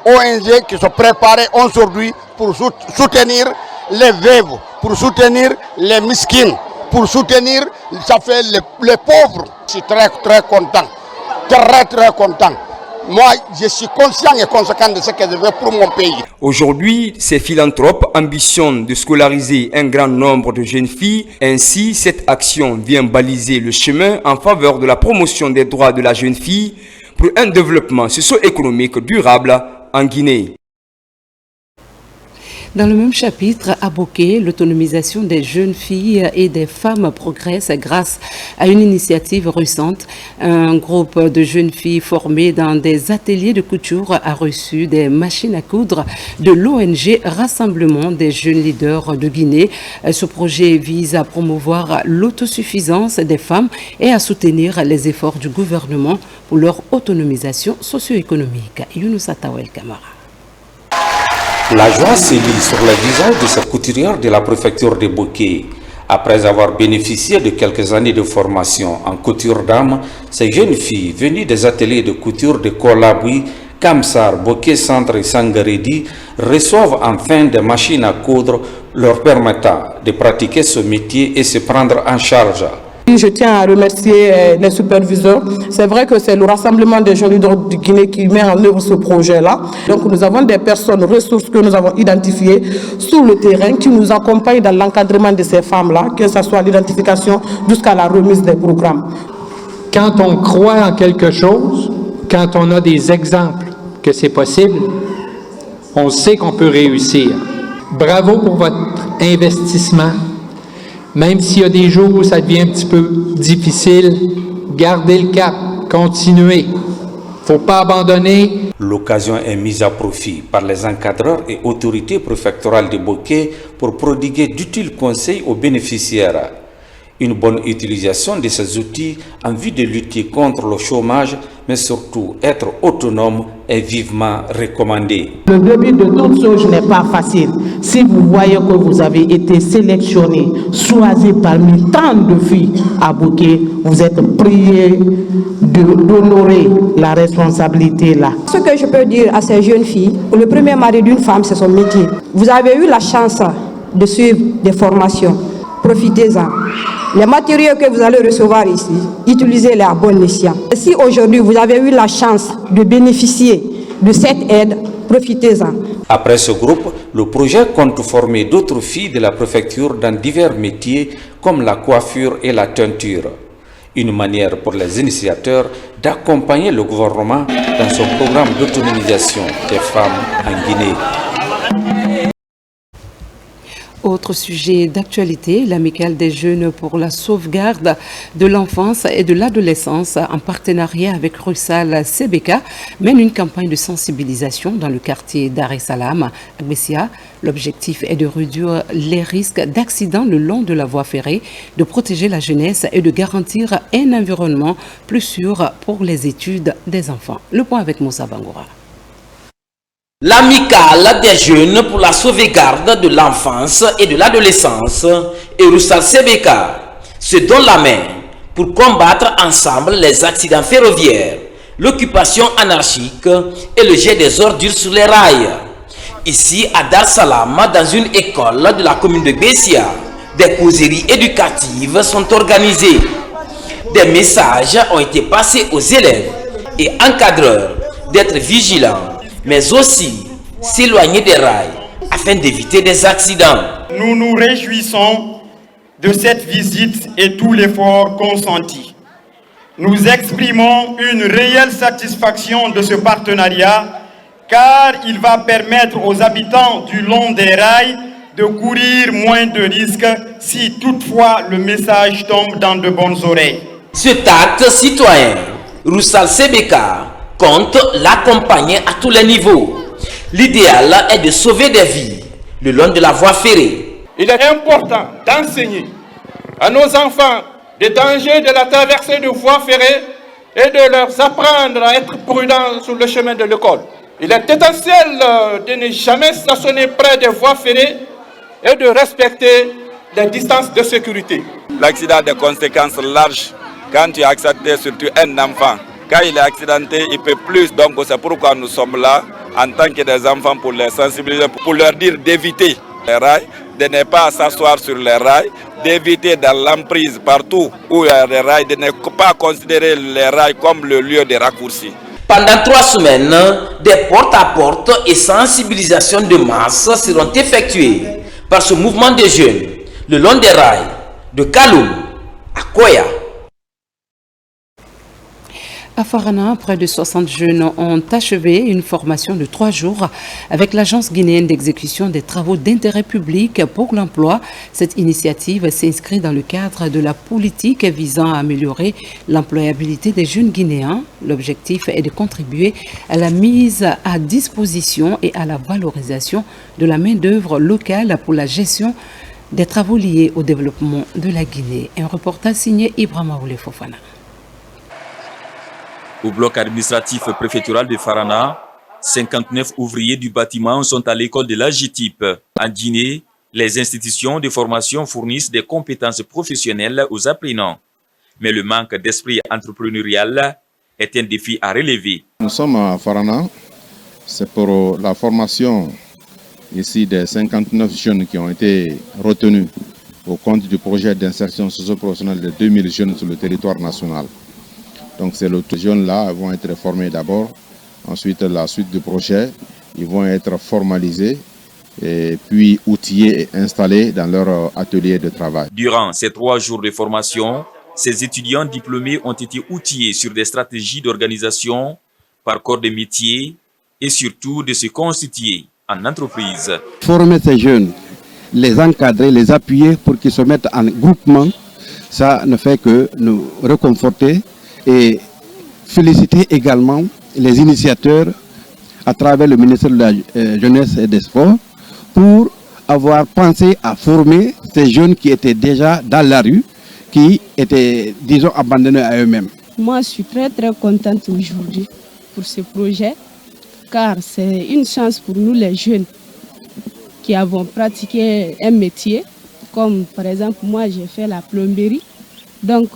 ONG qui se préparent aujourd'hui pour soutenir les veuves, pour soutenir les miskines, pour soutenir les pauvres. Je suis très content, très content. Moi, je suis conscient et conséquent de ce que je veux pour mon pays. Aujourd'hui, ces philanthropes ambitionnent de scolariser un grand nombre de jeunes filles. Ainsi, cette action vient baliser le chemin en faveur de la promotion des droits de la jeune fille pour un développement socio-économique durable en Guinée. Dans le même chapitre, à Boké, l'autonomisation des jeunes filles et des femmes progresse grâce à une initiative récente. Un groupe de jeunes filles formées dans des ateliers de couture a reçu des machines à coudre de l'ONG Rassemblement des jeunes leaders de Guinée. Ce projet vise à promouvoir l'autosuffisance des femmes et à soutenir les efforts du gouvernement pour leur autonomisation socio-économique. Younousa Tawel Kamara. La joie s'est mise sur le visage de cette couturière de la préfecture de Boké. Après avoir bénéficié de quelques années de formation en couture d'âme, ces jeunes filles venues des ateliers de couture de Kolabui, Kamsar, Boké Centre et Sangaredi reçoivent enfin des machines à coudre leur permettant de pratiquer ce métier et se prendre en charge. Je tiens à remercier les superviseurs. C'est vrai que c'est le Rassemblement des jeunes leaders de Guinée qui met en œuvre ce projet-là. Donc nous avons des personnes ressources que nous avons identifiées sur le terrain qui nous accompagnent dans l'encadrement de ces femmes-là, que ce soit l'identification jusqu'à la remise des programmes. Quand on croit en quelque chose, quand on a des exemples que c'est possible, on sait qu'on peut réussir. Bravo pour votre investissement. Même s'il y a des jours où ça devient un petit peu difficile, gardez le cap, continuez. Il ne faut pas abandonner. L'occasion est mise à profit par les encadreurs et autorités préfectorales de Boké pour prodiguer d'utiles conseils aux bénéficiaires. Une bonne utilisation de ces outils en vue de lutter contre le chômage, mais surtout être autonome est vivement recommandé. Le début de toute chose n'est pas facile. Si vous voyez que vous avez été sélectionné, choisi parmi tant de filles à Boké, vous êtes priés d'honorer la responsabilité là. Ce que je peux dire à ces jeunes filles, le premier mari d'une femme, c'est son métier. Vous avez eu la chance de suivre des formations. Profitez-en. Les matériaux que vous allez recevoir ici, utilisez-les à bon escient. Si aujourd'hui vous avez eu la chance de bénéficier de cette aide, profitez-en. Après ce groupe, le projet compte former d'autres filles de la préfecture dans divers métiers comme la coiffure et la teinture. Une manière pour les initiateurs d'accompagner le gouvernement dans son programme d'autonomisation des femmes en Guinée. Autre sujet d'actualité, l'Amicale des jeunes pour la sauvegarde de l'enfance et de l'adolescence, en partenariat avec Russal Sebeka, mène une campagne de sensibilisation dans le quartier Dar es Salaam à Bessia. L'objectif est de réduire les risques d'accidents le long de la voie ferrée, de protéger la jeunesse et de garantir un environnement plus sûr pour les études des enfants. Le point avec Moussa Bangoura. L'Amicale des jeunes pour la sauvegarde de l'enfance et de l'adolescence et Russal Sebeka se donnent la main pour combattre ensemble les accidents ferroviaires, l'occupation anarchique et le jet des ordures sur les rails. Ici à Dar es Salaam, dans une école de la commune de Bessia, des causeries éducatives sont organisées. Des messages ont été passés aux élèves et encadreurs d'être vigilants, mais aussi s'éloigner des rails afin d'éviter des accidents. Nous nous réjouissons de cette visite et tout l'effort consenti. Nous exprimons une réelle satisfaction de ce partenariat car il va permettre aux habitants du long des rails de courir moins de risques si toutefois le message tombe dans de bonnes oreilles. Cet acte citoyen, Russal Sebeka compte l'accompagner à tous les niveaux. L'idéal est de sauver des vies le long de la voie ferrée. Il est important d'enseigner à nos enfants les dangers de la traversée de voies ferrées et de leur apprendre à être prudents sur le chemin de l'école. Il est essentiel de ne jamais stationner près des voies ferrées et de respecter les distances de sécurité. L'accident a des conséquences larges quand tu as accidenté surtout un enfant. Quand il est accidenté, il peut plus. Donc c'est pourquoi nous sommes là en tant que des enfants pour les sensibiliser, pour leur dire d'éviter les rails, de ne pas s'asseoir sur les rails, d'éviter dans l'emprise partout où il y a des rails, de ne pas considérer les rails comme le lieu de raccourcis. Pendant 3 semaines, des porte-à-porte et sensibilisations de masse seront effectuées par ce mouvement de jeunes le long des rails de Kaloum à Koya. À Farana, près de 60 jeunes ont achevé une formation de 3 jours avec l'Agence guinéenne d'exécution des travaux d'intérêt public pour l'emploi. Cette initiative s'inscrit dans le cadre de la politique visant à améliorer l'employabilité des jeunes Guinéens. L'objectif est de contribuer à la mise à disposition et à la valorisation de la main-d'œuvre locale pour la gestion des travaux liés au développement de la Guinée. Un reportage signé Ibrahima Oulé Fofana. Au bloc administratif préfectoral de Farana, 59 ouvriers du bâtiment sont à l'école de l'AGTIP. En Guinée, les institutions de formation fournissent des compétences professionnelles aux apprenants. Mais le manque d'esprit entrepreneurial est un défi à relever. Nous sommes à Farana, c'est pour la formation ici des 59 jeunes qui ont été retenus au compte du projet d'insertion socio-professionnelle de 2000 jeunes sur le territoire national. Donc ces jeunes-là vont être formés d'abord, ensuite la suite du projet, ils vont être formalisés et puis outillés et installés dans leur atelier de travail. Durant ces 3 jours de formation, ces étudiants diplômés ont été outillés sur des stratégies d'organisation, par corps de métier et surtout de se constituer en entreprise. Former ces jeunes, les encadrer, les appuyer pour qu'ils se mettent en groupement, ça ne fait que nous réconforter et féliciter également les initiateurs à travers le ministère de la Jeunesse et des Sports pour avoir pensé à former ces jeunes qui étaient déjà dans la rue, qui étaient, disons, abandonnés à eux-mêmes. Moi, je suis très contente aujourd'hui pour ce projet, car c'est une chance pour nous les jeunes qui avons pratiqué un métier, comme par exemple moi j'ai fait la plomberie, donc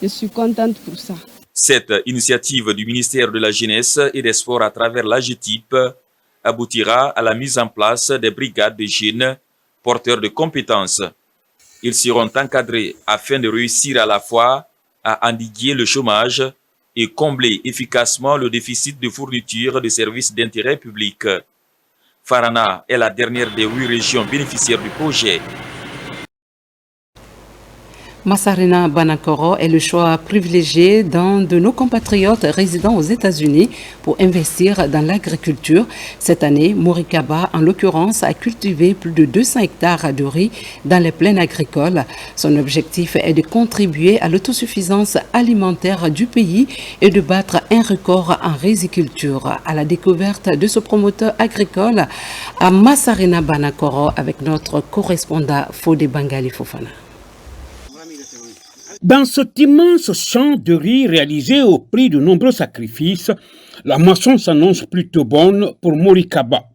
je suis contente pour ça. Cette initiative du ministère de la Jeunesse et des Sports à travers l'AGTIP aboutira à la mise en place des brigades de jeunes porteurs de compétences. Ils seront encadrés afin de réussir à la fois à endiguer le chômage et combler efficacement le déficit de fourniture de services d'intérêt public. Farana est la dernière des 8 régions bénéficiaires du projet. Massarena Banakoro est le choix privilégié d'un de nos compatriotes résidant aux États-Unis pour investir dans l'agriculture. Cette année, Morikaba, en l'occurrence, a cultivé plus de 200 hectares de riz dans les plaines agricoles. Son objectif est de contribuer à l'autosuffisance alimentaire du pays et de battre un record en riziculture. À la découverte de ce promoteur agricole à Massarena Banakoro avec notre correspondant Fodé Bangali Fofana. Dans cet immense champ de riz réalisé au prix de nombreux sacrifices, la moisson s'annonce plutôt bonne pour Morikaba,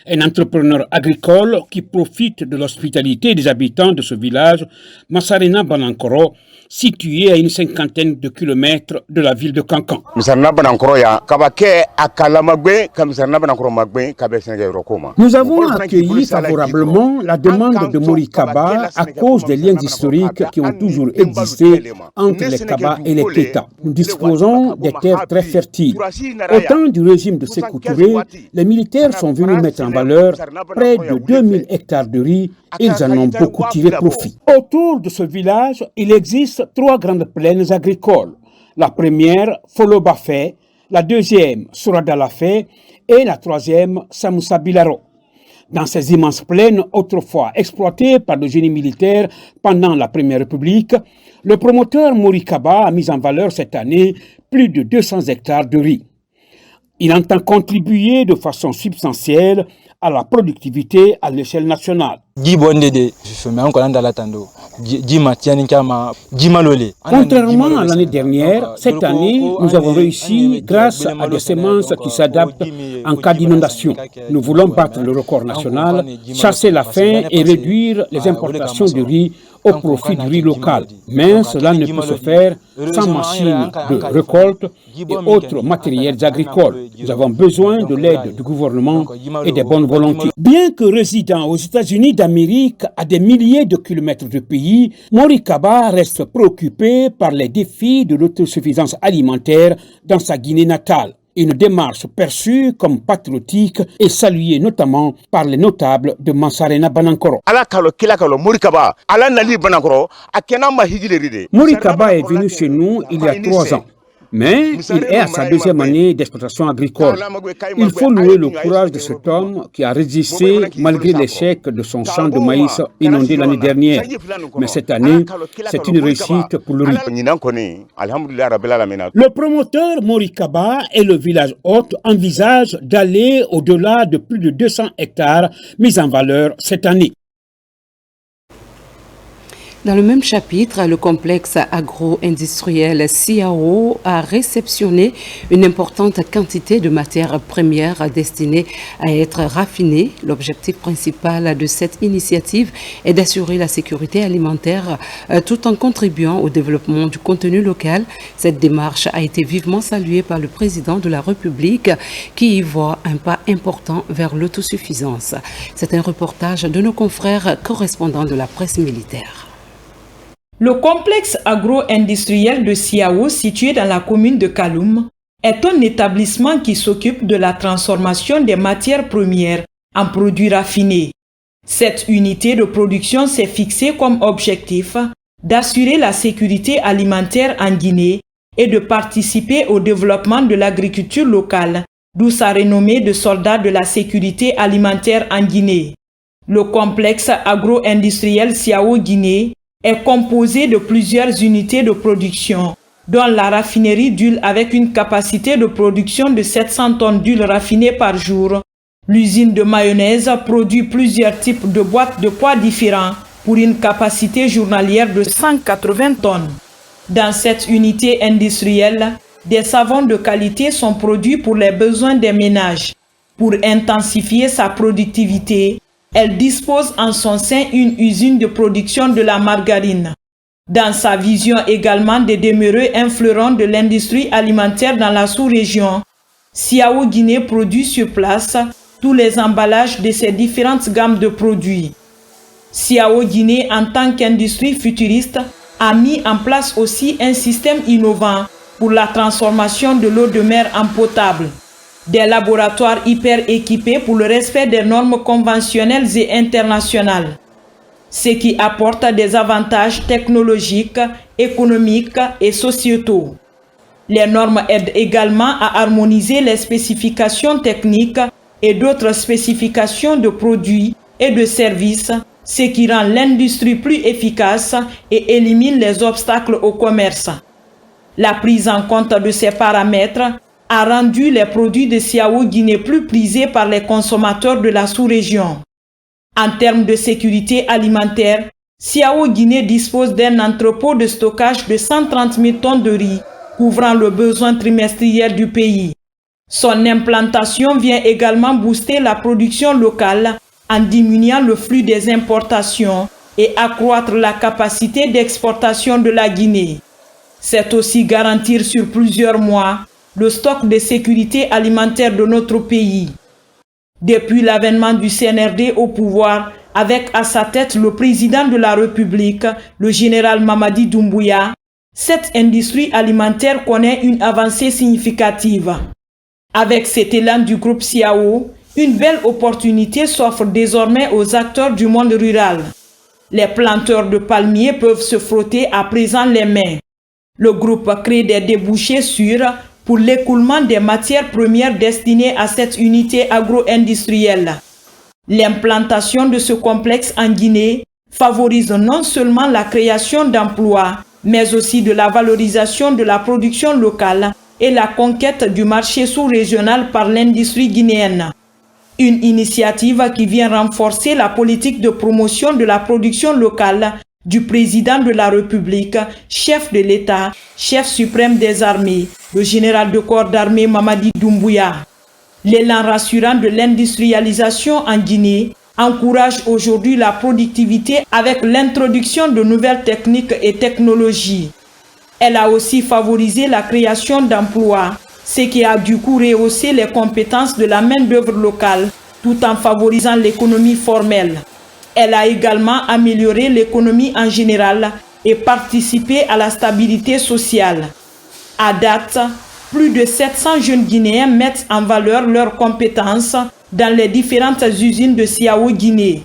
un entrepreneur agricole qui profite de l'hospitalité des habitants de ce village, Massarena Banankoro, situé à une 50aine de kilomètres de la ville de Kankan. Nous avons accueilli favorablement la demande de Morikaba à cause des liens historiques qui ont toujours existé entre les Kaba et les Teta. Nous disposons des terres très fertiles. Au temps du régime de Sékou Touré, les militaires sont venus mettre en valeur près de 2000 hectares de riz et ils en ont beaucoup tiré profit. Autour de ce village, il existe 3 grandes plaines agricoles. La première, Folobafé, la deuxième, Souradalafé et la troisième, Samoussa Bilaro. Dans ces immenses plaines, autrefois exploitées par le génie militaire pendant la Première République, le promoteur Morikaba a mis en valeur cette année plus de 200 hectares de riz. Il entend contribuer de façon substantielle à la productivité à l'échelle nationale. Contrairement à l'année dernière, cette année, nous avons réussi grâce à des semences qui s'adaptent en cas d'inondation. Nous voulons battre le record national, chasser la faim et réduire les importations de riz au profit du riz local. Mais cela ne peut se faire sans machines de récolte et autres matériels agricoles. Nous avons besoin de l'aide du gouvernement et des bonnes volontés. Bien que résidant aux États-Unis d'Amérique, à des milliers de kilomètres du pays, Mori Kaba reste préoccupé par les défis de l'autosuffisance alimentaire dans sa Guinée natale. Une démarche perçue comme patriotique et saluée notamment par les notables de Mansarena Banankoro. Mori Kaba est venu chez nous il y a 3 ans. Mais il est à sa 2e année d'exploitation agricole. Il faut louer le courage de cet homme qui a résisté malgré l'échec de son champ de maïs inondé l'année dernière. Mais cette année, c'est une réussite pour le riz. Le promoteur Mori Kaba et le village hôte envisagent d'aller au-delà de plus de 200 hectares mis en valeur cette année. Dans le même chapitre, le complexe agro-industriel CIAO a réceptionné une importante quantité de matières premières destinées à être raffinées. L'objectif principal de cette initiative est d'assurer la sécurité alimentaire tout en contribuant au développement du contenu local. Cette démarche a été vivement saluée par le président de la République qui y voit un pas important vers l'autosuffisance. C'est un reportage de nos confrères correspondants de la presse militaire. Le complexe agro-industriel de CIAO, situé dans la commune de Kaloum, est un établissement qui s'occupe de la transformation des matières premières en produits raffinés. Cette unité de production s'est fixée comme objectif d'assurer la sécurité alimentaire en Guinée et de participer au développement de l'agriculture locale, d'où sa renommée de soldat de la sécurité alimentaire en Guinée. Le complexe agro-industriel CIAO Guinée est composé de plusieurs unités de production, dont la raffinerie d'huile avec une capacité de production de 700 tonnes d'huile raffinée par jour. L'usine de mayonnaise produit plusieurs types de boîtes de poids différents pour une capacité journalière de 180 tonnes. Dans cette unité industrielle, des savons de qualité sont produits pour les besoins des ménages. Pour intensifier sa productivité, elle dispose en son sein une usine de production de la margarine. Dans sa vision également des demeureux infleurants de l'industrie alimentaire dans la sous-région, CIAO Guinée produit sur place tous les emballages de ses différentes gammes de produits. CIAO Guinée, en tant qu'industrie futuriste, a mis en place aussi un système innovant pour la transformation de l'eau de mer en potable. Des laboratoires hyper équipés pour le respect des normes conventionnelles et internationales, ce qui apporte des avantages technologiques, économiques et sociétaux. Les normes aident également à harmoniser les spécifications techniques et d'autres spécifications de produits et de services, ce qui rend l'industrie plus efficace et élimine les obstacles au commerce. La prise en compte de ces paramètres a rendu les produits de CIAO Guinée plus prisés par les consommateurs de la sous-région. En termes de sécurité alimentaire, CIAO Guinée dispose d'un entrepôt de stockage de 130 000 tonnes de riz, couvrant le besoin trimestriel du pays. Son implantation vient également booster la production locale en diminuant le flux des importations et accroître la capacité d'exportation de la Guinée. C'est aussi garantir sur plusieurs mois le stock de sécurité alimentaire de notre pays. Depuis l'avènement du CNRD au pouvoir, avec à sa tête le président de la République, le général Mamadi Doumbouya, cette industrie alimentaire connaît une avancée significative. Avec cet élan du groupe CIAO, une belle opportunité s'offre désormais aux acteurs du monde rural. Les planteurs de palmiers peuvent se frotter à présent les mains. Le groupe crée des débouchés sûrs pour l'écoulement des matières premières destinées à cette unité agro-industrielle. L'implantation de ce complexe en Guinée favorise non seulement la création d'emplois, mais aussi de la valorisation de la production locale et la conquête du marché sous-régional par l'industrie guinéenne. Une initiative qui vient renforcer la politique de promotion de la production locale du président de la République, chef de l'État, chef suprême des armées, le général de corps d'armée Mamadi Doumbouya. L'élan rassurant de l'industrialisation en Guinée encourage aujourd'hui la productivité avec l'introduction de nouvelles techniques et technologies. Elle a aussi favorisé la création d'emplois, ce qui a du coup rehaussé les compétences de la main-d'œuvre locale tout en favorisant l'économie formelle. Elle a également amélioré l'économie en général et participé à la stabilité sociale. À date, plus de 700 jeunes Guinéens mettent en valeur leurs compétences dans les différentes usines de Siao Guinée.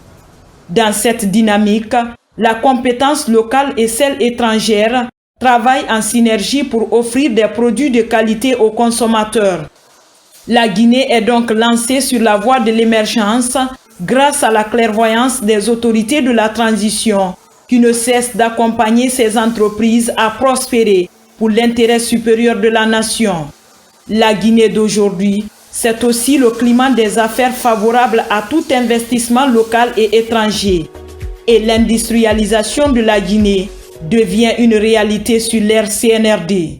Dans cette dynamique, la compétence locale et celle étrangère travaillent en synergie pour offrir des produits de qualité aux consommateurs. La Guinée est donc lancée sur la voie de l'émergence grâce à la clairvoyance des autorités de la transition qui ne cessent d'accompagner ces entreprises à prospérer pour l'intérêt supérieur de la nation. La Guinée d'aujourd'hui, c'est aussi le climat des affaires favorable à tout investissement local et étranger. Et l'industrialisation de la Guinée devient une réalité sur l'ère CNRD.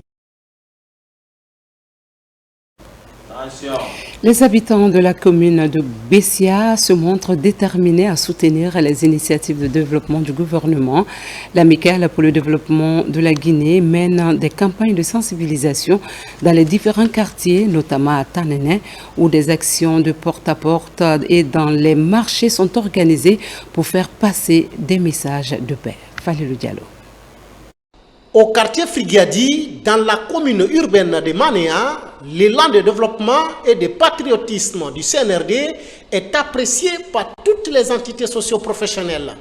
Les habitants de la commune de Bessia se montrent déterminés à soutenir les initiatives de développement du gouvernement. L'Amicale pour le développement de la Guinée mène des campagnes de sensibilisation dans les différents quartiers, notamment à Tanene, où des actions de porte-à-porte et dans les marchés sont organisées pour faire passer des messages de paix. Falilou Diallo. Au quartier Frigiadi, dans la commune urbaine de Manéa, l'élan de développement et de patriotisme du CNRD est apprécié par toutes les entités socio-professionnelles.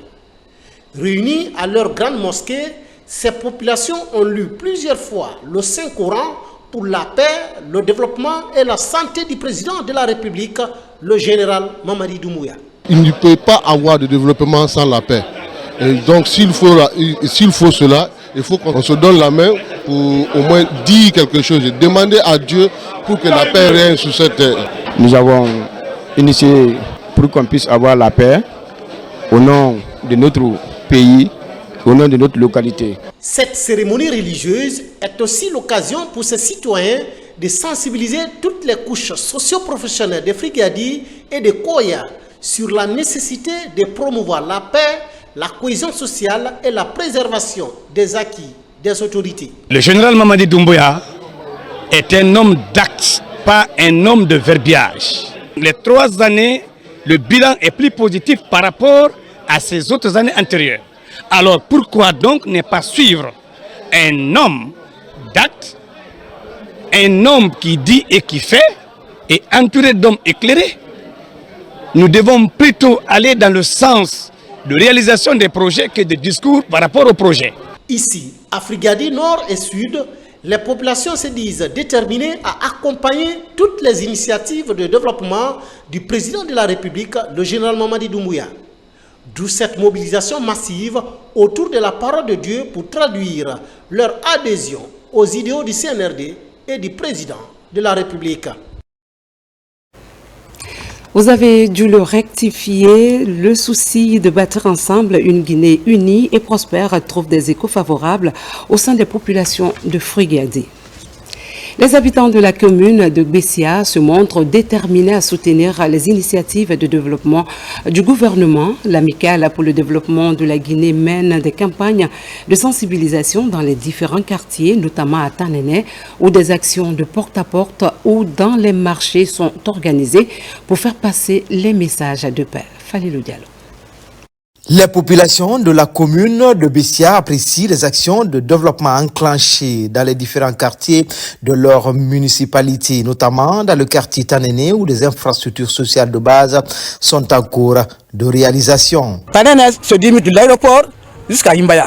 Réunies à leur grande mosquée, ces populations ont lu plusieurs fois le Saint-Coran pour la paix, le développement et la santé du président de la République, le général Mamadi Doumbouya. Il ne peut pas avoir de développement sans la paix. Et donc s'il faut cela, il faut qu'on se donne la main pour au moins dire quelque chose et demander à Dieu pour que la paix règne sur cette terre. Nous avons initié pour qu'on puisse avoir la paix au nom de notre pays, au nom de notre localité. Cette cérémonie religieuse est aussi l'occasion pour ces citoyens de sensibiliser toutes les couches socio-professionnelles de Frigiadi et de Koya sur la nécessité de promouvoir la paix, la cohésion sociale et la préservation des acquis des autorités. Le général Mamadi Doumbouya est un homme d'actes, pas un homme de verbiage. Les 3 années, le bilan est plus positif par rapport à ces autres années antérieures. Alors pourquoi donc ne pas suivre un homme d'actes, un homme qui dit et qui fait, et entouré d'hommes éclairés? Nous devons plutôt aller dans le sens de réalisation des projets que de discours par rapport aux projets. Ici, à Frigiadi Nord et Sud, les populations se disent déterminées à accompagner toutes les initiatives de développement du président de la République, le général Mamadi Doumbouya. D'où cette mobilisation massive autour de la parole de Dieu pour traduire leur adhésion aux idéaux du CNRD et du président de la République. Vous avez dû le rectifier. Le souci de bâtir ensemble une Guinée unie et prospère trouve des échos favorables au sein des populations de Frigiadi. Les habitants de la commune de Bessia se montrent déterminés à soutenir les initiatives de développement du gouvernement. L'Amicale pour le développement de la Guinée mène des campagnes de sensibilisation dans les différents quartiers, notamment à Tanene, où des actions de porte-à-porte ou dans les marchés sont organisées pour faire passer les messages de paix. Falilou Diallo. Les populations de la commune de Bessia apprécient les actions de développement enclenchées dans les différents quartiers de leur municipalité, notamment dans le quartier Tanene où des infrastructures sociales de base sont en cours de réalisation. Tanene se limite de l'aéroport jusqu'à Imbaya.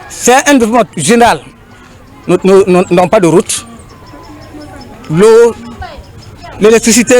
C'est un développement général. Nous n'avons pas de route. L'eau, l'électricité,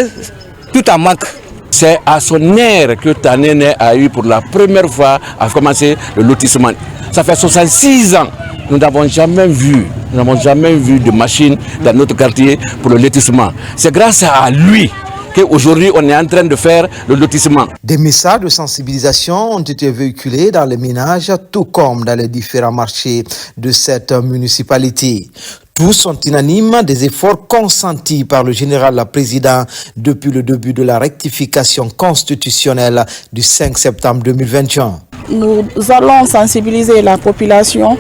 tout en manque. C'est à son aire que Tanene a eu pour la première fois à commencer le lotissement. Ça fait 66 ans. Nous n'avons jamais vu de machine dans notre quartier pour le lotissement. C'est grâce à lui qu'aujourd'hui on est en train de faire le lotissement. Des messages de sensibilisation ont été véhiculés dans les ménages, tout comme dans les différents marchés de cette municipalité. Tous sont unanimes des efforts consentis par le général président depuis le début de la rectification constitutionnelle du 5 septembre 2021. Nous allons sensibiliser la population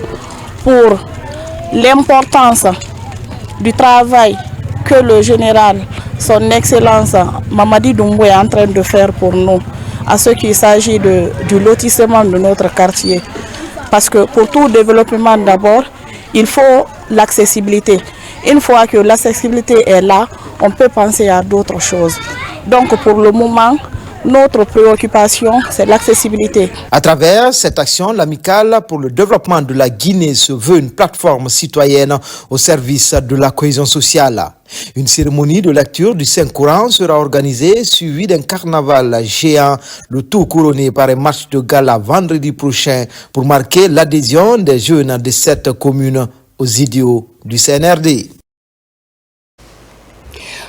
pour l'importance du travail que le général, son Excellence Mamadi Doumbouya est en train de faire pour nous, à ce qu'il s'agit du lotissement de notre quartier. Parce que pour tout développement d'abord, il faut l'accessibilité. Une fois que l'accessibilité est là, on peut penser à d'autres choses. Donc pour le moment, notre préoccupation, c'est l'accessibilité. À travers cette action, l'Amicale pour le développement de la Guinée se veut une plateforme citoyenne au service de la cohésion sociale. Une cérémonie de lecture du Saint-Coran sera organisée, suivie d'un carnaval géant, le tout couronné par un match de gala vendredi prochain pour marquer l'adhésion des jeunes de cette commune aux idéaux du CNRD.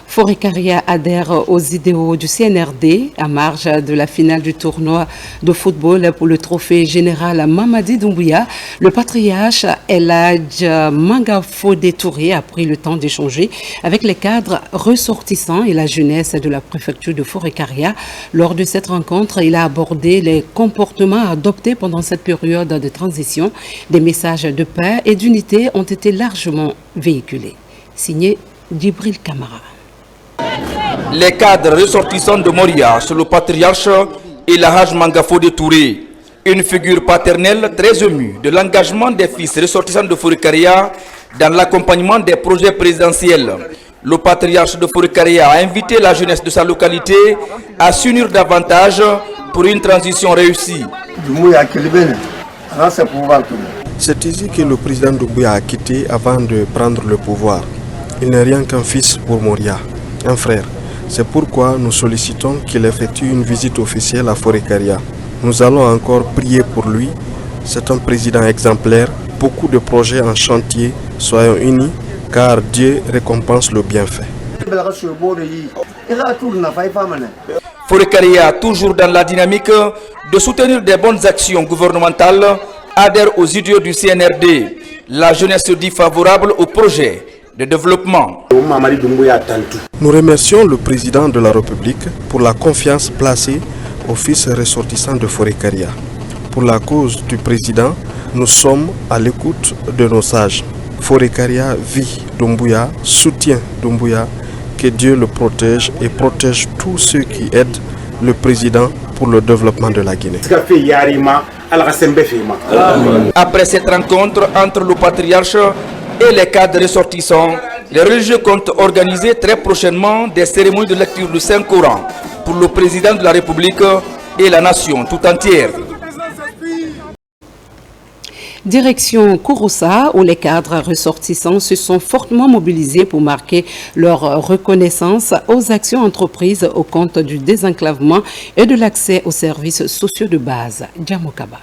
Forécaria adhère aux idéaux du CNRD à marge de la finale du tournoi de football pour le trophée général Mamadi Doumbouya. Le patriarche El Hadj Mangafodé Touré a pris le temps d'échanger avec les cadres ressortissants et la jeunesse de la préfecture de Forécaria. Lors de cette rencontre, il a abordé les comportements adoptés pendant cette période de transition. Des messages de paix et d'unité ont été largement véhiculés. Signé Djibril Kamara. Les cadres ressortissants de Moria sur le patriarche El Hadj Mangafodé Touré, une figure paternelle très émue de l'engagement des fils ressortissants de Forécaria dans l'accompagnement des projets présidentiels. Le patriarche de Forécaria a invité la jeunesse de sa localité à s'unir davantage pour une transition réussie. C'est ici que le président Doumbouya a quitté avant de prendre le pouvoir. Il n'est rien qu'un fils pour Moria, un frère. C'est pourquoi nous sollicitons qu'il effectue une visite officielle à Forécaria. Nous allons encore prier pour lui. C'est un président exemplaire. Beaucoup de projets en chantier. Soyons unis, car Dieu récompense le bienfait. Forécaria, toujours dans la dynamique de soutenir des bonnes actions gouvernementales, adhère aux idéaux du CNRD. La jeunesse se dit favorable au projet de développement. Nous remercions le président de la République pour la confiance placée aux fils ressortissants de Forécaria. Pour la cause du président, nous sommes à l'écoute de nos sages. Forécaria vit Doumbouya, soutient Doumbouya, que Dieu le protège et protège tous ceux qui aident le président pour le développement de la Guinée. Après cette rencontre entre le patriarche et les cadres ressortissants, les religieux comptent organiser très prochainement des cérémonies de lecture du Saint-Coran pour le président de la République et la nation tout entière. Direction Kouroussa, où les cadres ressortissants se sont fortement mobilisés pour marquer leur reconnaissance aux actions entreprises au compte du désenclavement et de l'accès aux services sociaux de base. Djamokaba.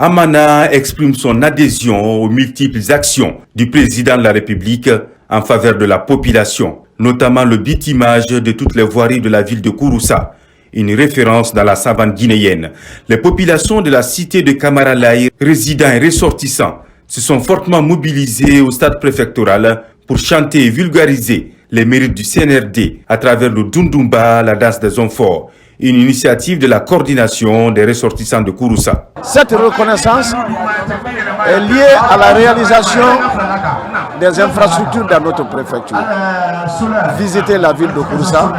Amana exprime son adhésion aux multiples actions du président de la République en faveur de la population, notamment le bitumage de toutes les voiries de la ville de Kouroussa, une référence dans la savane guinéenne. Les populations de la cité de Kamaralaï, résidents et ressortissants, se sont fortement mobilisés au stade préfectoral pour chanter et vulgariser les mérites du CNRD à travers le Dundumba, la danse des hommes forts, une initiative de la coordination des ressortissants de Kouroussa. Cette reconnaissance est liée à la réalisation des infrastructures dans notre préfecture. Visitez la ville de Kouroussa,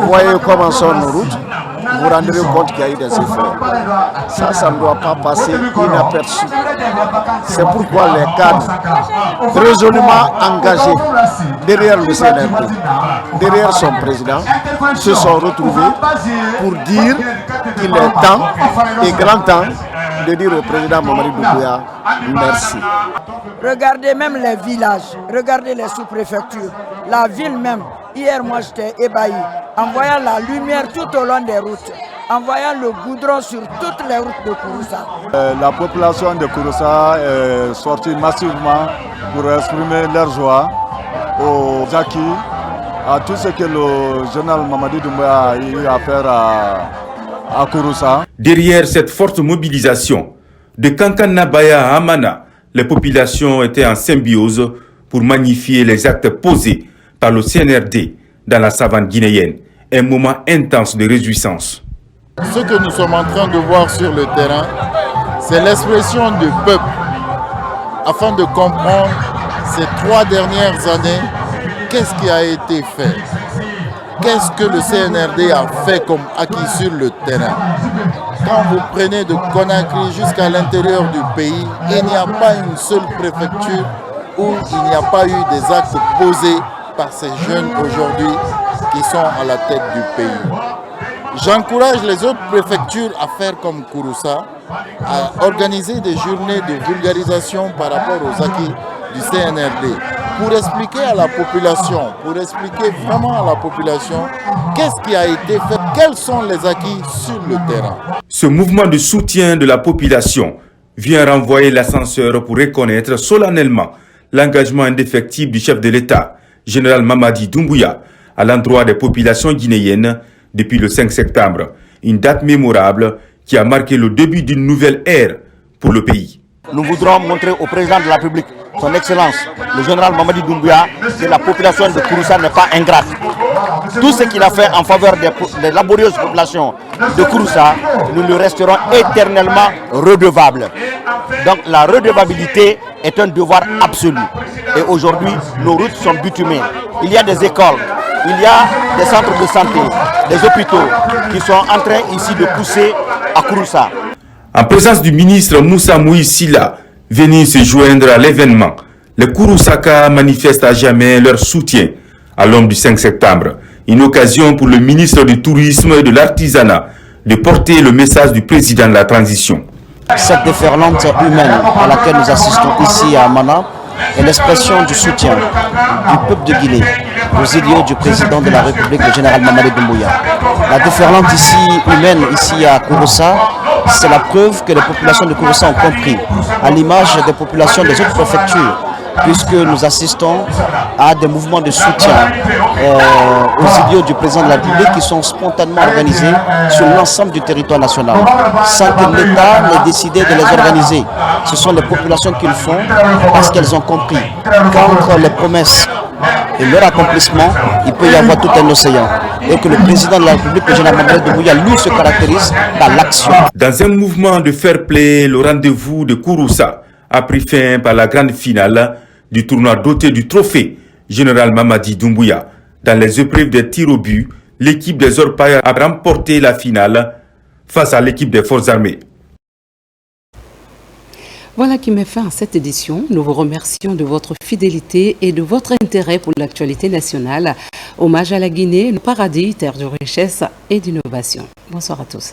voyez comment sont nos routes, vous vous rendrez compte qu'il y a eu des efforts. Ça ne doit pas passer inaperçu. C'est pourquoi les cadres, résolument engagés derrière le CNRD, derrière son président, se sont retrouvés pour dire qu'il est temps et grand temps de dire au président Mamadi Doumbouya merci. Regardez même les villages, regardez les sous-préfectures, la ville même. Hier, moi, j'étais ébahi en voyant la lumière tout au long des routes, en voyant le goudron sur toutes les routes de Kouroussa. La population de Kouroussa est sortie massivement pour exprimer leur joie aux acquis à tout ce que le général Mamadi Doumbouya a eu à faire à Kouroussa. Derrière cette forte mobilisation, de Kankanabaya à Amana, les populations étaient en symbiose pour magnifier les actes posés par le CNRD dans la savane guinéenne. Un moment intense de réjouissance. Ce que nous sommes en train de voir sur le terrain, c'est l'expression du peuple afin de comprendre ces 3 dernières années, qu'est-ce qui a été fait, qu'est-ce que le CNRD a fait comme acquis sur le terrain. Quand vous prenez de Conakry jusqu'à l'intérieur du pays, il n'y a pas une seule préfecture où il n'y a pas eu des actes posés par ces jeunes aujourd'hui qui sont à la tête du pays. J'encourage les autres préfectures à faire comme Kouroussa, à organiser des journées de vulgarisation par rapport aux acquis du CNRD, pour expliquer à la population, pour expliquer vraiment à la population qu'est-ce qui a été fait, quels sont les acquis sur le terrain. Ce mouvement de soutien de la population vient renvoyer l'ascenseur pour reconnaître solennellement l'engagement indéfectible du chef de l'État, général Mamadi Doumbouya, à l'endroit des populations guinéennes depuis le 5 septembre, une date mémorable qui a marqué le début d'une nouvelle ère pour le pays. Nous voudrons montrer au président de la République, son Excellence, le général Mamadi Doumbouya, que la population de Kouroussa n'est pas ingrate. Tout ce qu'il a fait en faveur des laborieuses populations de Kouroussa, nous lui resterons éternellement redevables. Donc la redevabilité est un devoir absolu. Et aujourd'hui, nos routes sont bitumées. Il y a des écoles, il y a des centres de santé, des hôpitaux qui sont en train ici de pousser à Kouroussa. En présence du ministre Moussa Mouissila, venu se joindre à l'événement, les Kouroussaka manifestent à jamais leur soutien à l'homme du 5 septembre. Une occasion pour le ministre du Tourisme et de l'Artisanat de porter le message du président de la transition. Cette déferlante humaine à laquelle nous assistons ici à Amana est l'expression du soutien du peuple de Guinée aux idéaux du président de la République, le général Mamadi Doumbouya. La déferlante humaine ici à Kouroussa, c'est la preuve que les populations de Kouroussa ont compris, à l'image des populations des autres préfectures, puisque nous assistons à des mouvements de soutien aux idéaux du président de la République qui sont spontanément organisés sur l'ensemble du territoire national, sans que l'État n'ait décidé de les organiser. Ce sont les populations qui le font parce qu'elles ont compris qu'entre les promesses et leur accomplissement, il peut y avoir tout un océan. Et que le président de la République, le général Mamadi Doumbouya, lui, se caractérise par l'action. Dans un mouvement de fair play, le rendez-vous de Kouroussa a pris fin par la grande finale du tournoi doté du trophée général Mamadi Doumbouya. Dans les épreuves des tirs au but, l'équipe des Orpailleurs a remporté la finale face à l'équipe des forces armées. Voilà qui met fin à cette édition. Nous vous remercions de votre fidélité et de votre intérêt pour l'actualité nationale. Hommage à la Guinée, le paradis, terre de richesse et d'innovation. Bonsoir à tous.